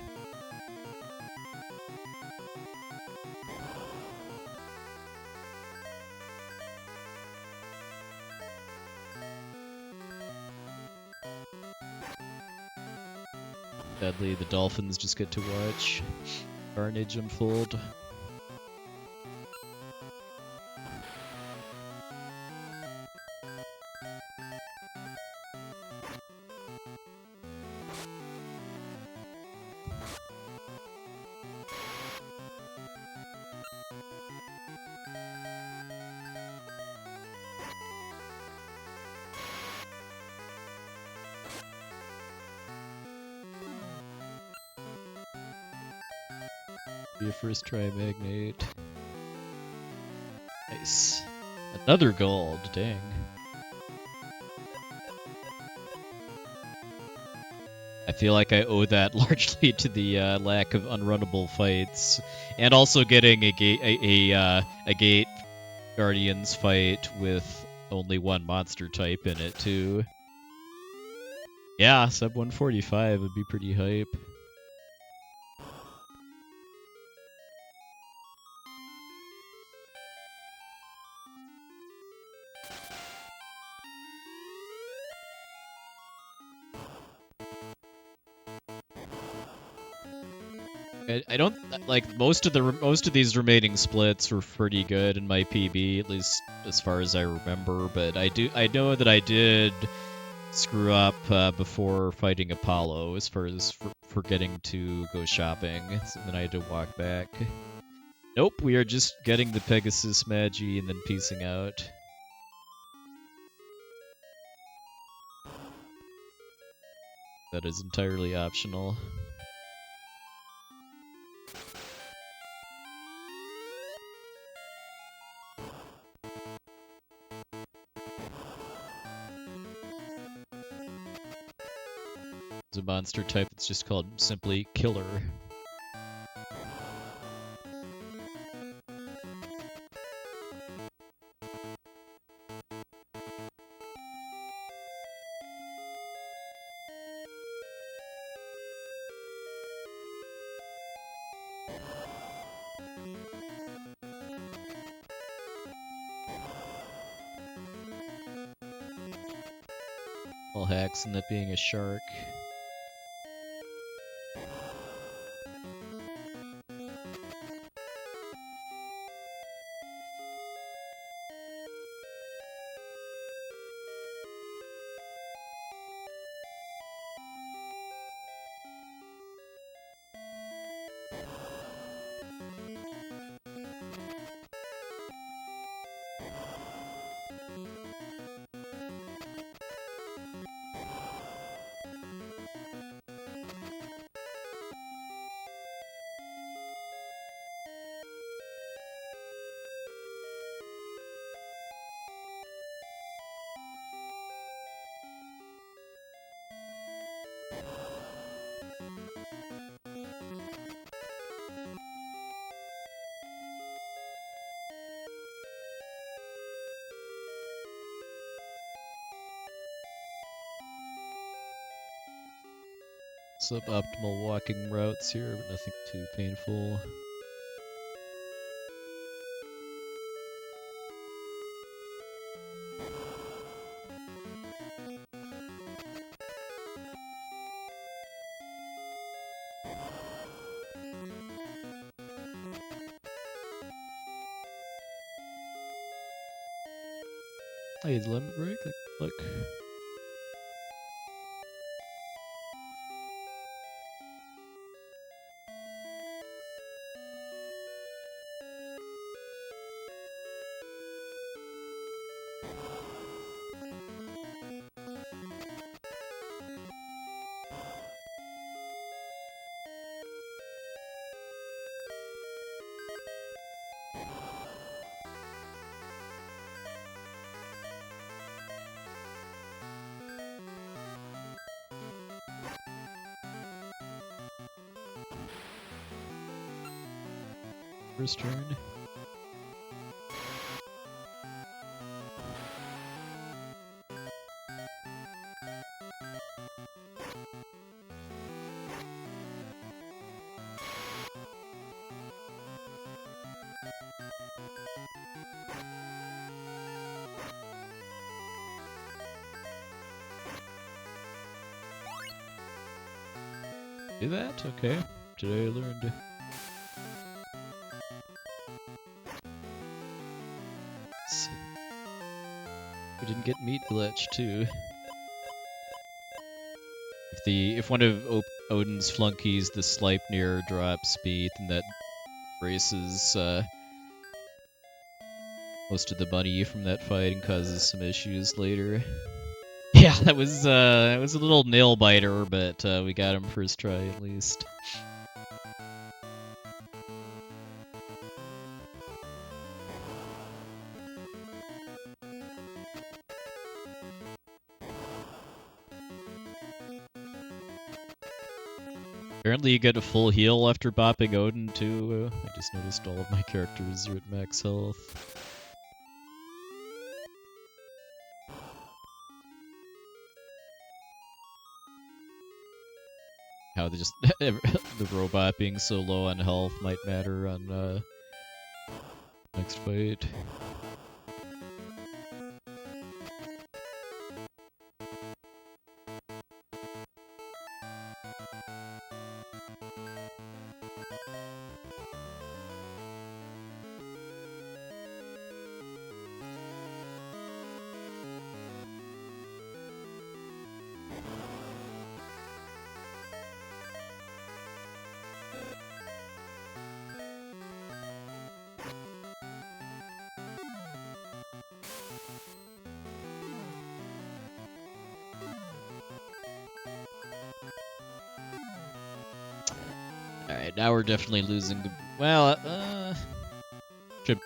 Sadly, the Dolphins just get to watch carnage unfold. Be a first try magnate. Nice. Another gold, dang. I feel like I owe that largely to the lack of unrunnable fights, and also getting a gate Guardians fight with only one monster type in it too. Yeah, sub 145 would be pretty hype. I don't like most of these remaining splits were pretty good in my PB, at least as far as I remember. But I know that I did screw up before fighting Apollo as far as forgetting to go shopping, so then I had to walk back. Nope, we are just getting the Pegasus Magi and then piecing out. That is entirely optional. It's a monster type that's just called simply Killer. All hacks and that being a shark. Suboptimal walking routes here, but nothing too painful. Hey, the limit break? Look. First turn. Do that? Okay. Today I learned. We didn't get meat glitch too. If one of Odin's flunkies, the Sleipnir, drops speed, then that erases most of the money from that fight and causes some issues later. Yeah, that was a little nail biter, but we got him first try at least. Apparently you get a full heal after bopping Odin too. I just noticed all of my characters are at max health. How they just the robot being so low on health might matter on next fight. Alright, now we're definitely losing. Well,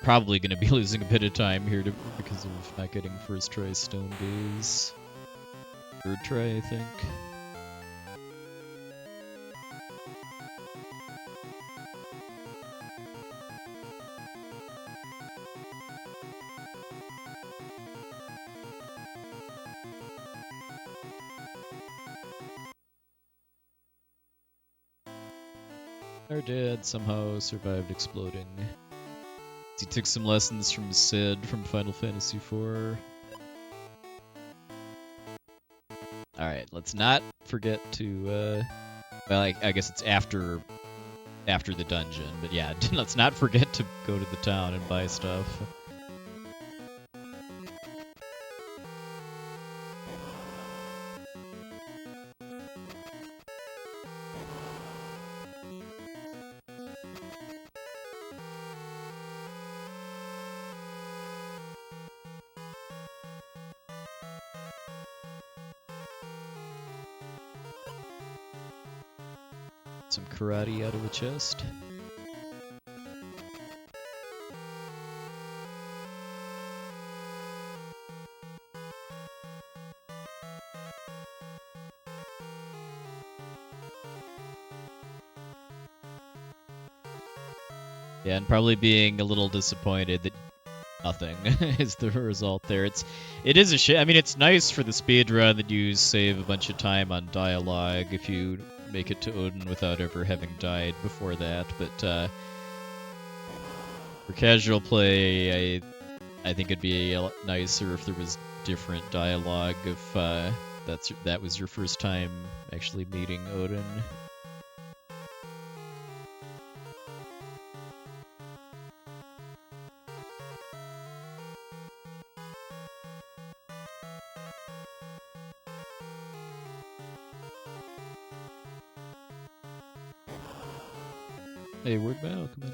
probably going to be losing a bit of time here because of not getting first try stone days. Third try, I think. Our dad somehow survived exploding. He took some lessons from Sid from Final Fantasy IV. Alright, let's not forget to, well, I guess it's after the dungeon, but yeah, let's not forget to go to the town and buy stuff. Some karate out of the chest. Yeah, and probably being a little disappointed that nothing is the result there. It is a shame. I mean, it's nice for the speedrun that you save a bunch of time on dialogue if you make it to Odin without ever having died before that, but for casual play, I think it'd be a lot nicer if there was different dialogue if that was your first time actually meeting Odin. Hey, word Mal, come in.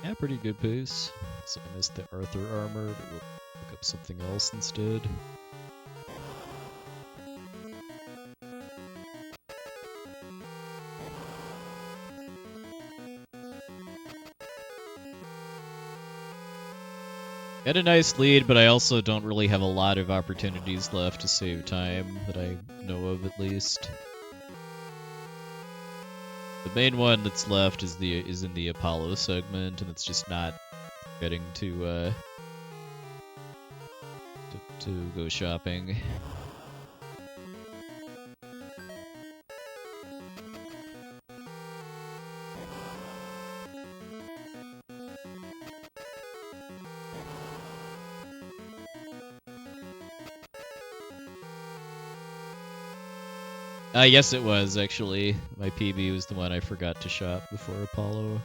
Yeah, pretty good pace. So I missed the Arthur armor, but we'll pick up something else instead. Got a nice lead, but I also don't really have a lot of opportunities left to save time, that I know of at least. The main one that's left is in the Apollo segment, and it's just not getting to go shopping. Yes, it was, actually. My PB was the one I forgot to shop before Apollo.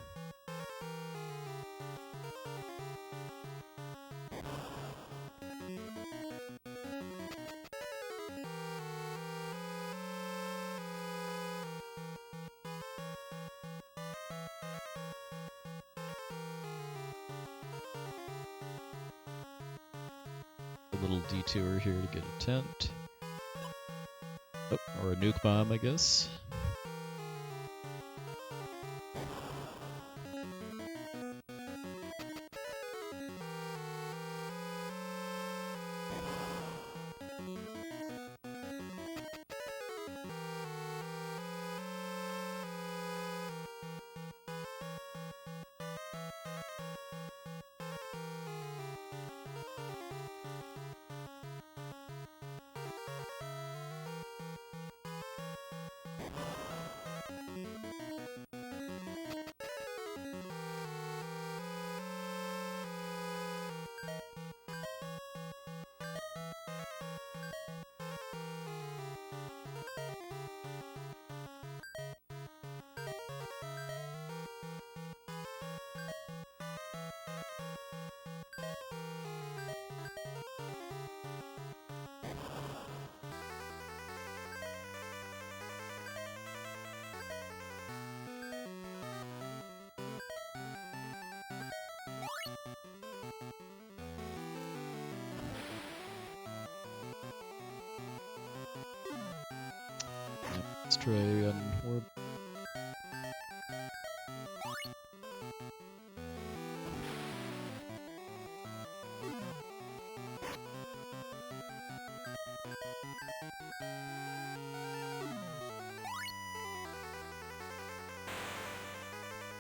A little detour here to get a tent. Oh, or a nuke bomb, I guess. Let's try on warp.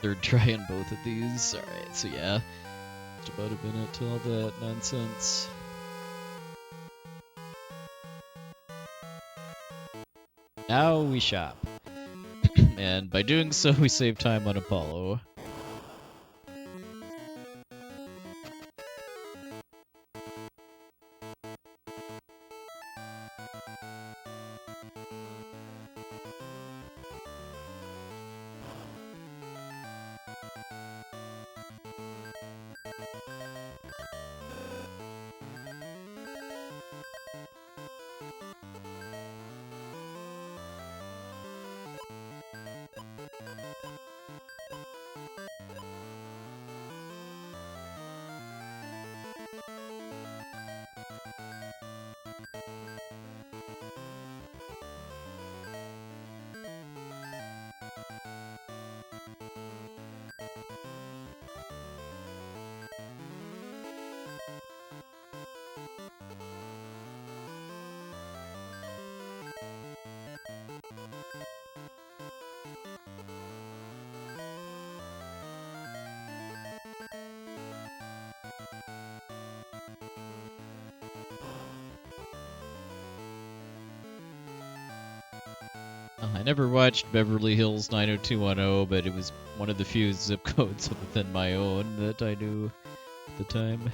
Third try on both of these. Alright, so yeah. Just about a minute to all that nonsense. Now we shop. And by doing so, we save time on Apollo. I never watched Beverly Hills 90210, but it was one of the few zip codes other than my own that I knew at the time.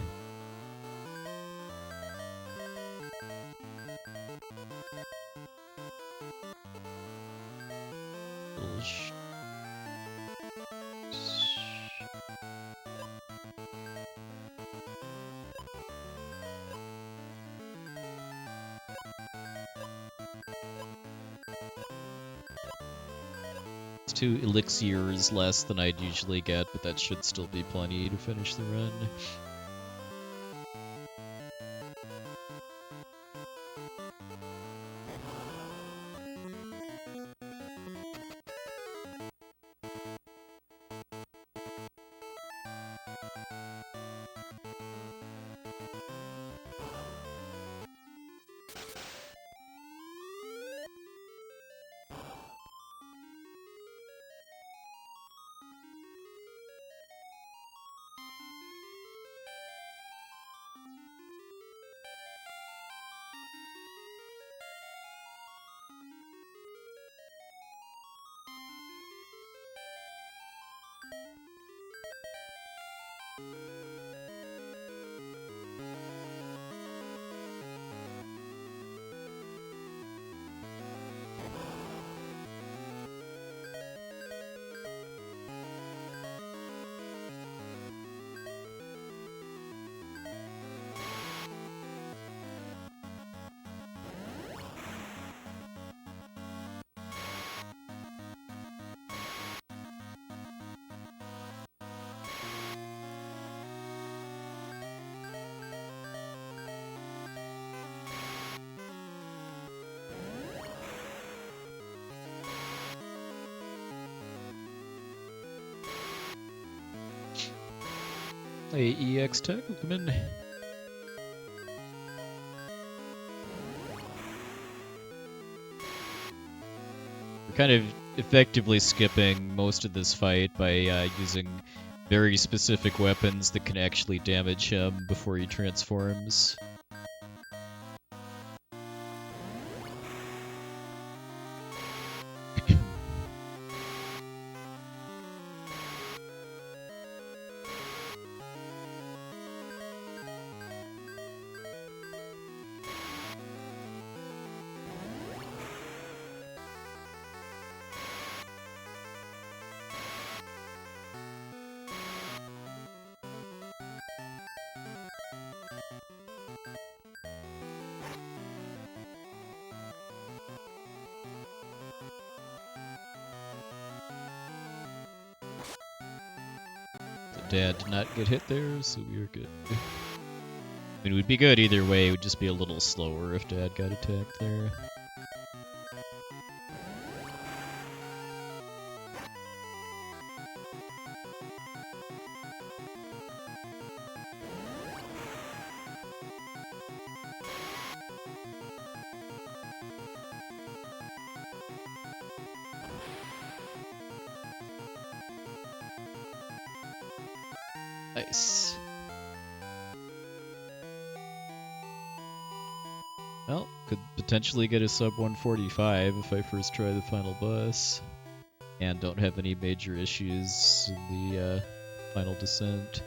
It's 2 elixirs less than I'd usually get, but that should still be plenty to finish the run. Hey, EX Tech, come in. We're kind of effectively skipping most of this fight by using very specific weapons that can actually damage him before he transforms. Dad did not get hit there, so we are good. I mean, it would be good either way. It would just be a little slower if Dad got attacked there. Nice. Well, could potentially get a sub 145 if I first try the final boss. And don't have any major issues in the final descent.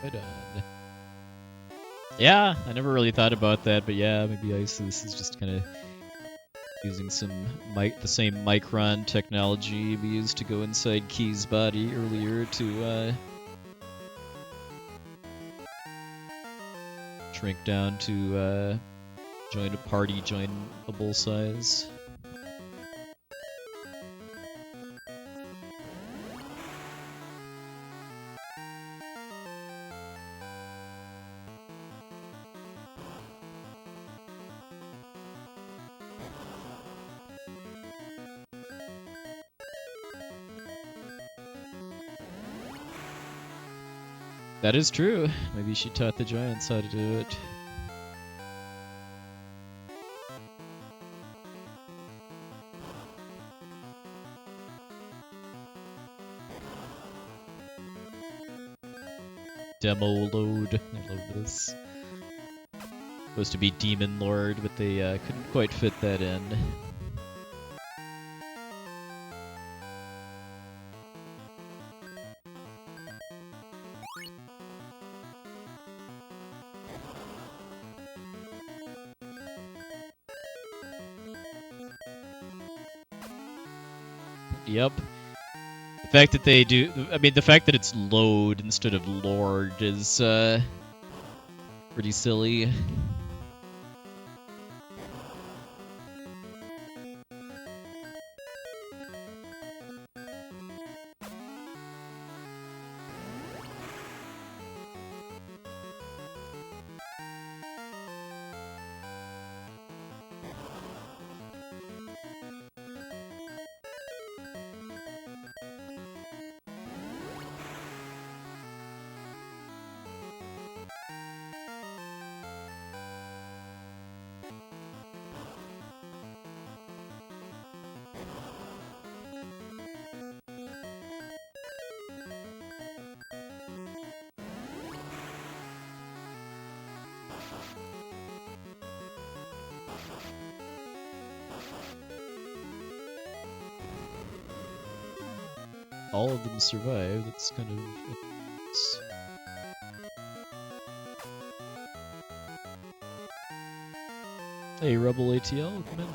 Right on. Yeah, I never really thought about that, but yeah, maybe ISIS is just kind of using the same micron technology we used to go inside Key's body earlier to shrink down to Join a party, joinable size. That is true. Maybe she taught the giants how to do it. Demo load. I love this. Supposed to be Demon Lord, but they couldn't quite fit that in. Yep. The fact that they do, I mean, the fact that it's load instead of lord is pretty silly. All of them survive. That's kind of... Hey, Rebel ATL, come in.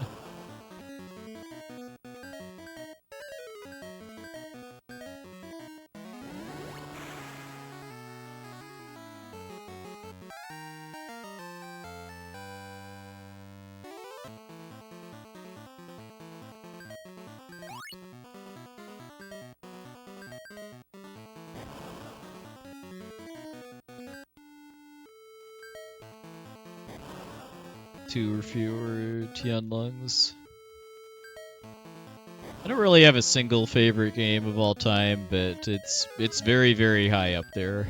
Two or fewer Tian Lungs. I don't really have a single favorite game of all time, but it's very, very high up there.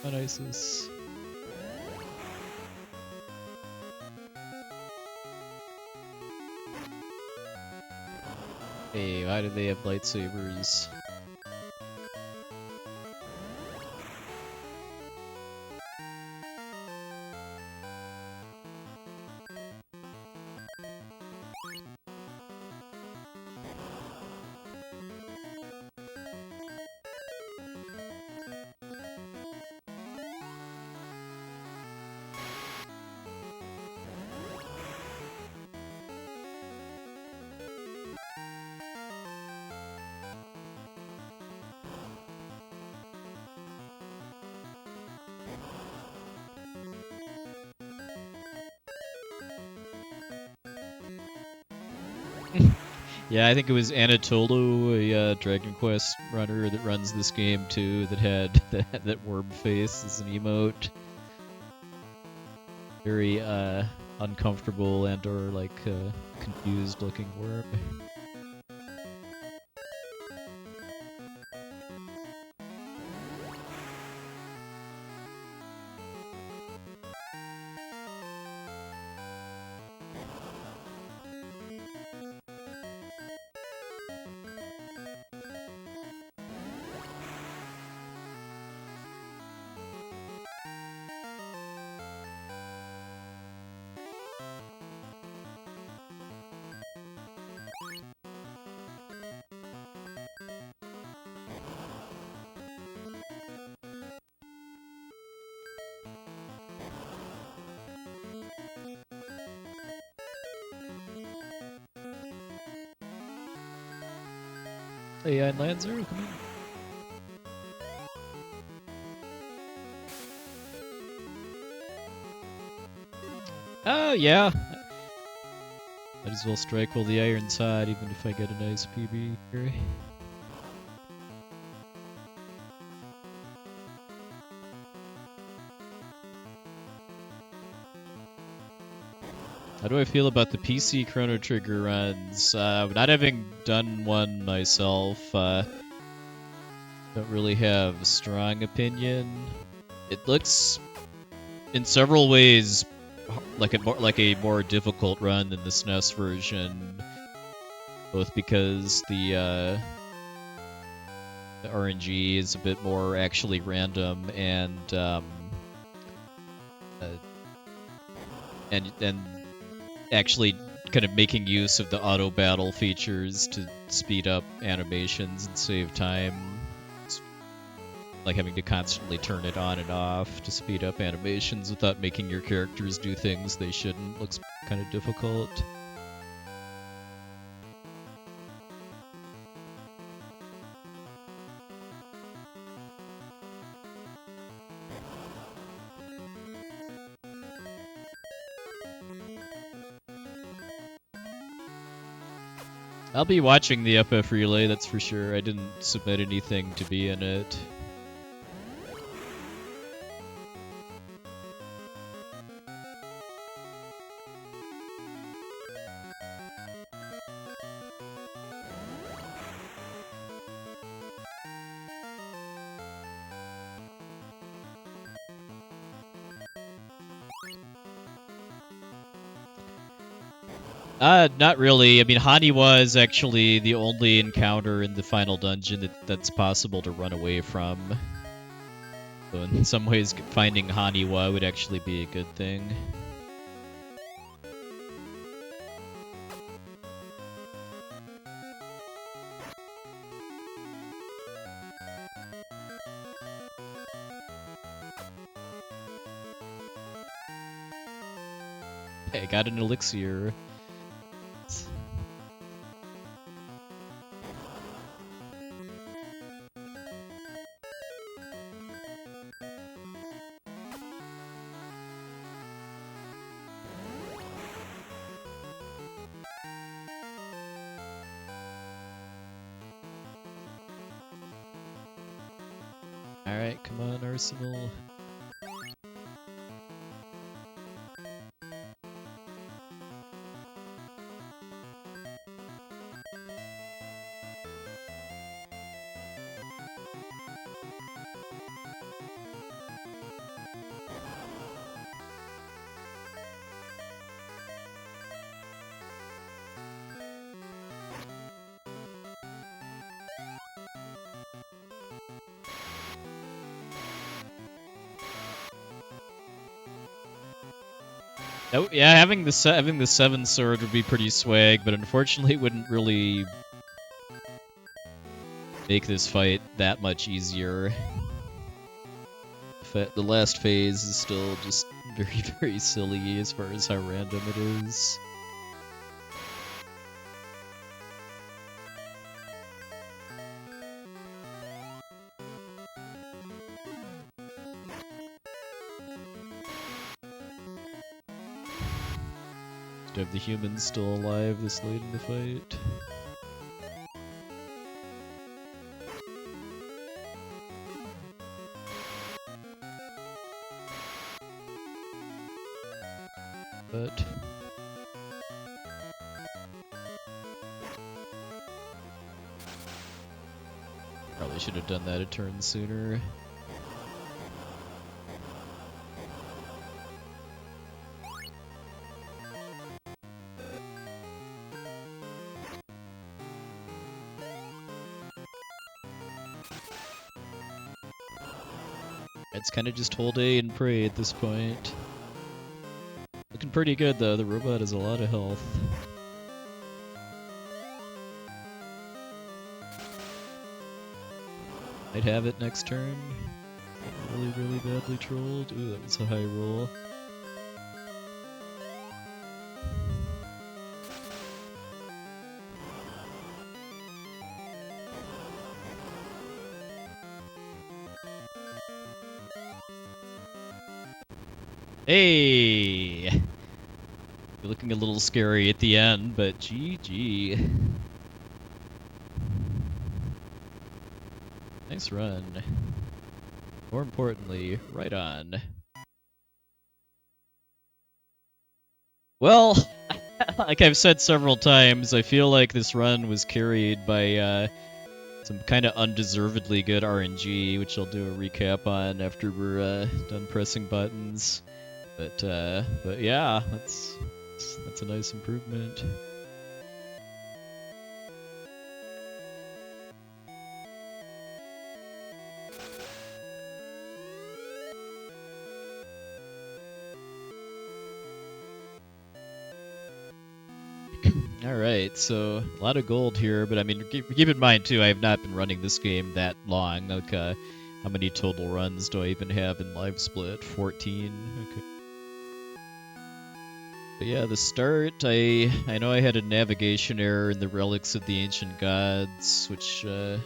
How nice is... Hey, why do they have lightsabers? Yeah, I think it was Anatolo, a Dragon Quest runner that runs this game too, that had that worm face as an emote. Very uncomfortable and or like confused looking worm. Hey, Land Zero, come in. Oh, yeah. Might as well strike while the iron's hot, even if I get a nice PB here. How do I feel about the PC Chrono Trigger runs? Not having done one myself, don't really have a strong opinion. It looks, in several ways, like a more difficult run than the SNES version, both because the RNG is a bit more actually random and actually kind of making use of the auto battle features to speed up animations and save time. It's like having to constantly turn it on and off to speed up animations without making your characters do things they shouldn't looks kind of difficult. I'll be watching the FF Relay, that's for sure. I didn't submit anything to be in it. Not really. I mean, Haniwa is actually the only encounter in the final dungeon that's possible to run away from. So in some ways, finding Haniwa would actually be a good thing. Hey, I got an elixir. Alright, come on, Arsenal. Oh, yeah, having the 7 sword would be pretty swag, but unfortunately it wouldn't really make this fight that much easier. The last phase is still just very, very silly as far as how random it is. To have the humans still alive this late in the fight. But probably should have done that a turn sooner. It's kind of just hold A and pray at this point. Looking pretty good though, the robot has a lot of health. Might have it next turn. Really, really badly trolled. Ooh, that was a high roll. Hey! You're looking a little scary at the end, but GG. Nice run. More importantly, right on. Well, like I've said several times, I feel like this run was carried by some kind of undeservedly good RNG, which I'll do a recap on after we're done pressing buttons. But yeah, that's a nice improvement. Alright, so a lot of gold here, but I mean, keep in mind too, I have not been running this game that long. Like, how many total runs do I even have in Live Split? 14? Okay. But yeah, the start, I know I had a navigation error in the Relics of the Ancient Gods, which will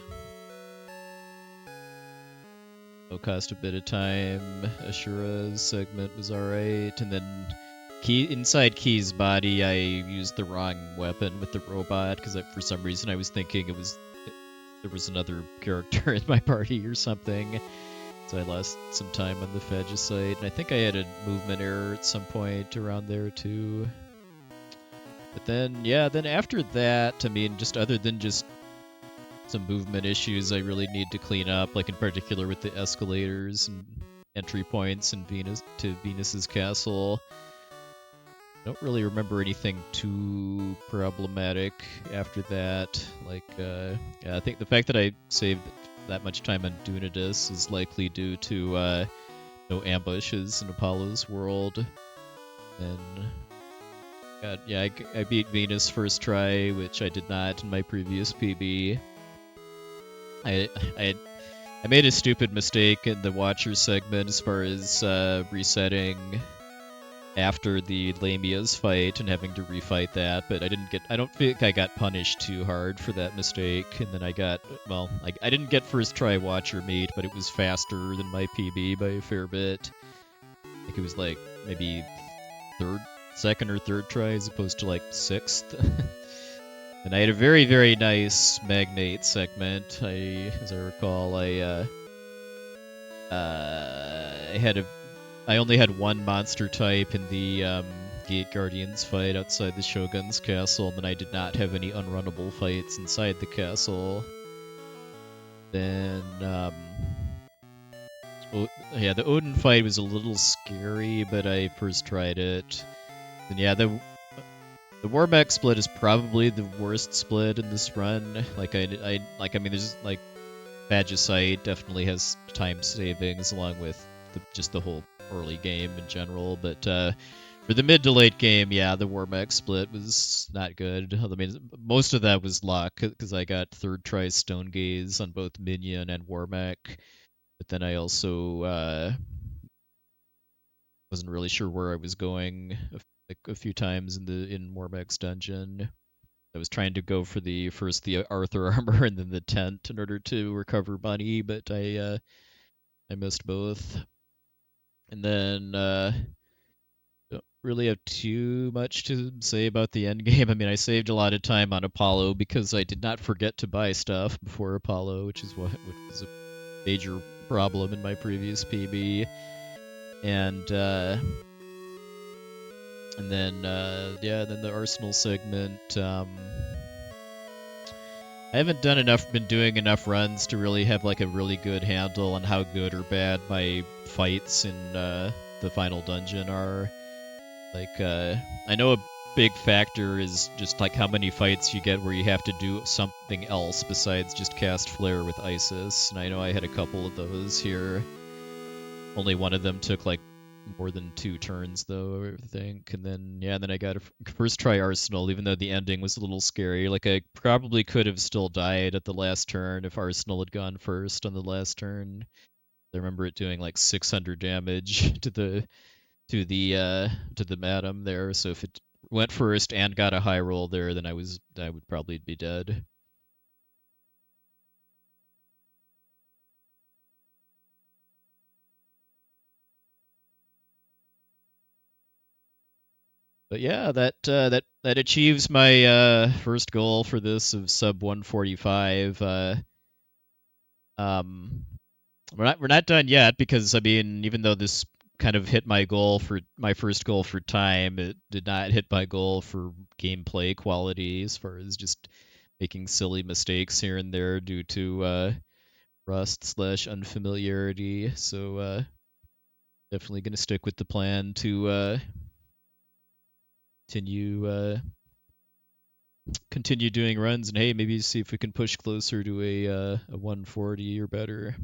cost a bit of time. Ashura's segment was alright, and then inside Key's body, I used the wrong weapon with the robot, because for some reason I was thinking there was another character in my party or something. So I lost some time on the Phagocyte, and I think I had a movement error at some point around there too. But then, yeah, then after that, I mean, just other than just some movement issues I really need to clean up, like in particular with the escalators and entry points and Venus's castle. I don't really remember anything too problematic after that. Like, yeah, I think the fact that I saved that much time on Dunidus is likely due to no ambushes in Apollo's world. And God, yeah, I beat Venus first try, which I did not in my previous PB. I made a stupid mistake in the Watcher segment as far as resetting after the Lamia's fight and having to refight that, but I don't think I got punished too hard for that mistake, and then I didn't get first try Watcher meat, but it was faster than my PB by a fair bit. Like, it was like, maybe second or third try as opposed to like sixth. And I had a very, very nice Magnate segment. As I recall, I only had one monster type in the Gate Guardians fight outside the Shogun's castle, and then I did not have any unrunnable fights inside the castle. Then, yeah, the Odin fight was a little scary, but I first tried it. And yeah, the WarMECH split is probably the worst split in this run. I mean, there's like Phagocyte definitely has time savings along with just the whole early game in general, but for the mid to late game, yeah, the WarMECH split was not good. I mean, most of that was luck, because I got third try Stone Gaze on both Minion and WarMECH, but then I also wasn't really sure where I was going a few times in WarMECH's dungeon. I was trying to go for the Arthur armor and then the tent in order to recover money, but I missed both. And then really have too much to say about the end game. I mean, I saved a lot of time on Apollo because I did not forget to buy stuff before Apollo, which was a major problem in my previous PB. And then the Arsenal segment. I haven't been doing enough runs to really have like a really good handle on how good or bad my fights in the final dungeon are. Like, I know a big factor is just like how many fights you get where you have to do something else besides just cast Flare with Isis, and I know I had a couple of those here. Only one of them took like more than 2 turns though, I think. And then I got to first try Arsenal, even though the ending was a little scary. Like I probably could have still died at the last turn if Arsenal had gone first on the last turn. I remember it doing like 600 damage to the madam there. So if it went first and got a high roll there, then I would probably be dead. But yeah, that achieves my first goal for this of sub 145. Um, we're not done yet because I mean, even though this kind of hit my first goal for time, it did not hit my goal for gameplay quality as far as just making silly mistakes here and there due to rust/unfamiliarity. So definitely gonna stick with the plan to continue continue doing runs and hey, maybe see if we can push closer to a 140 or better.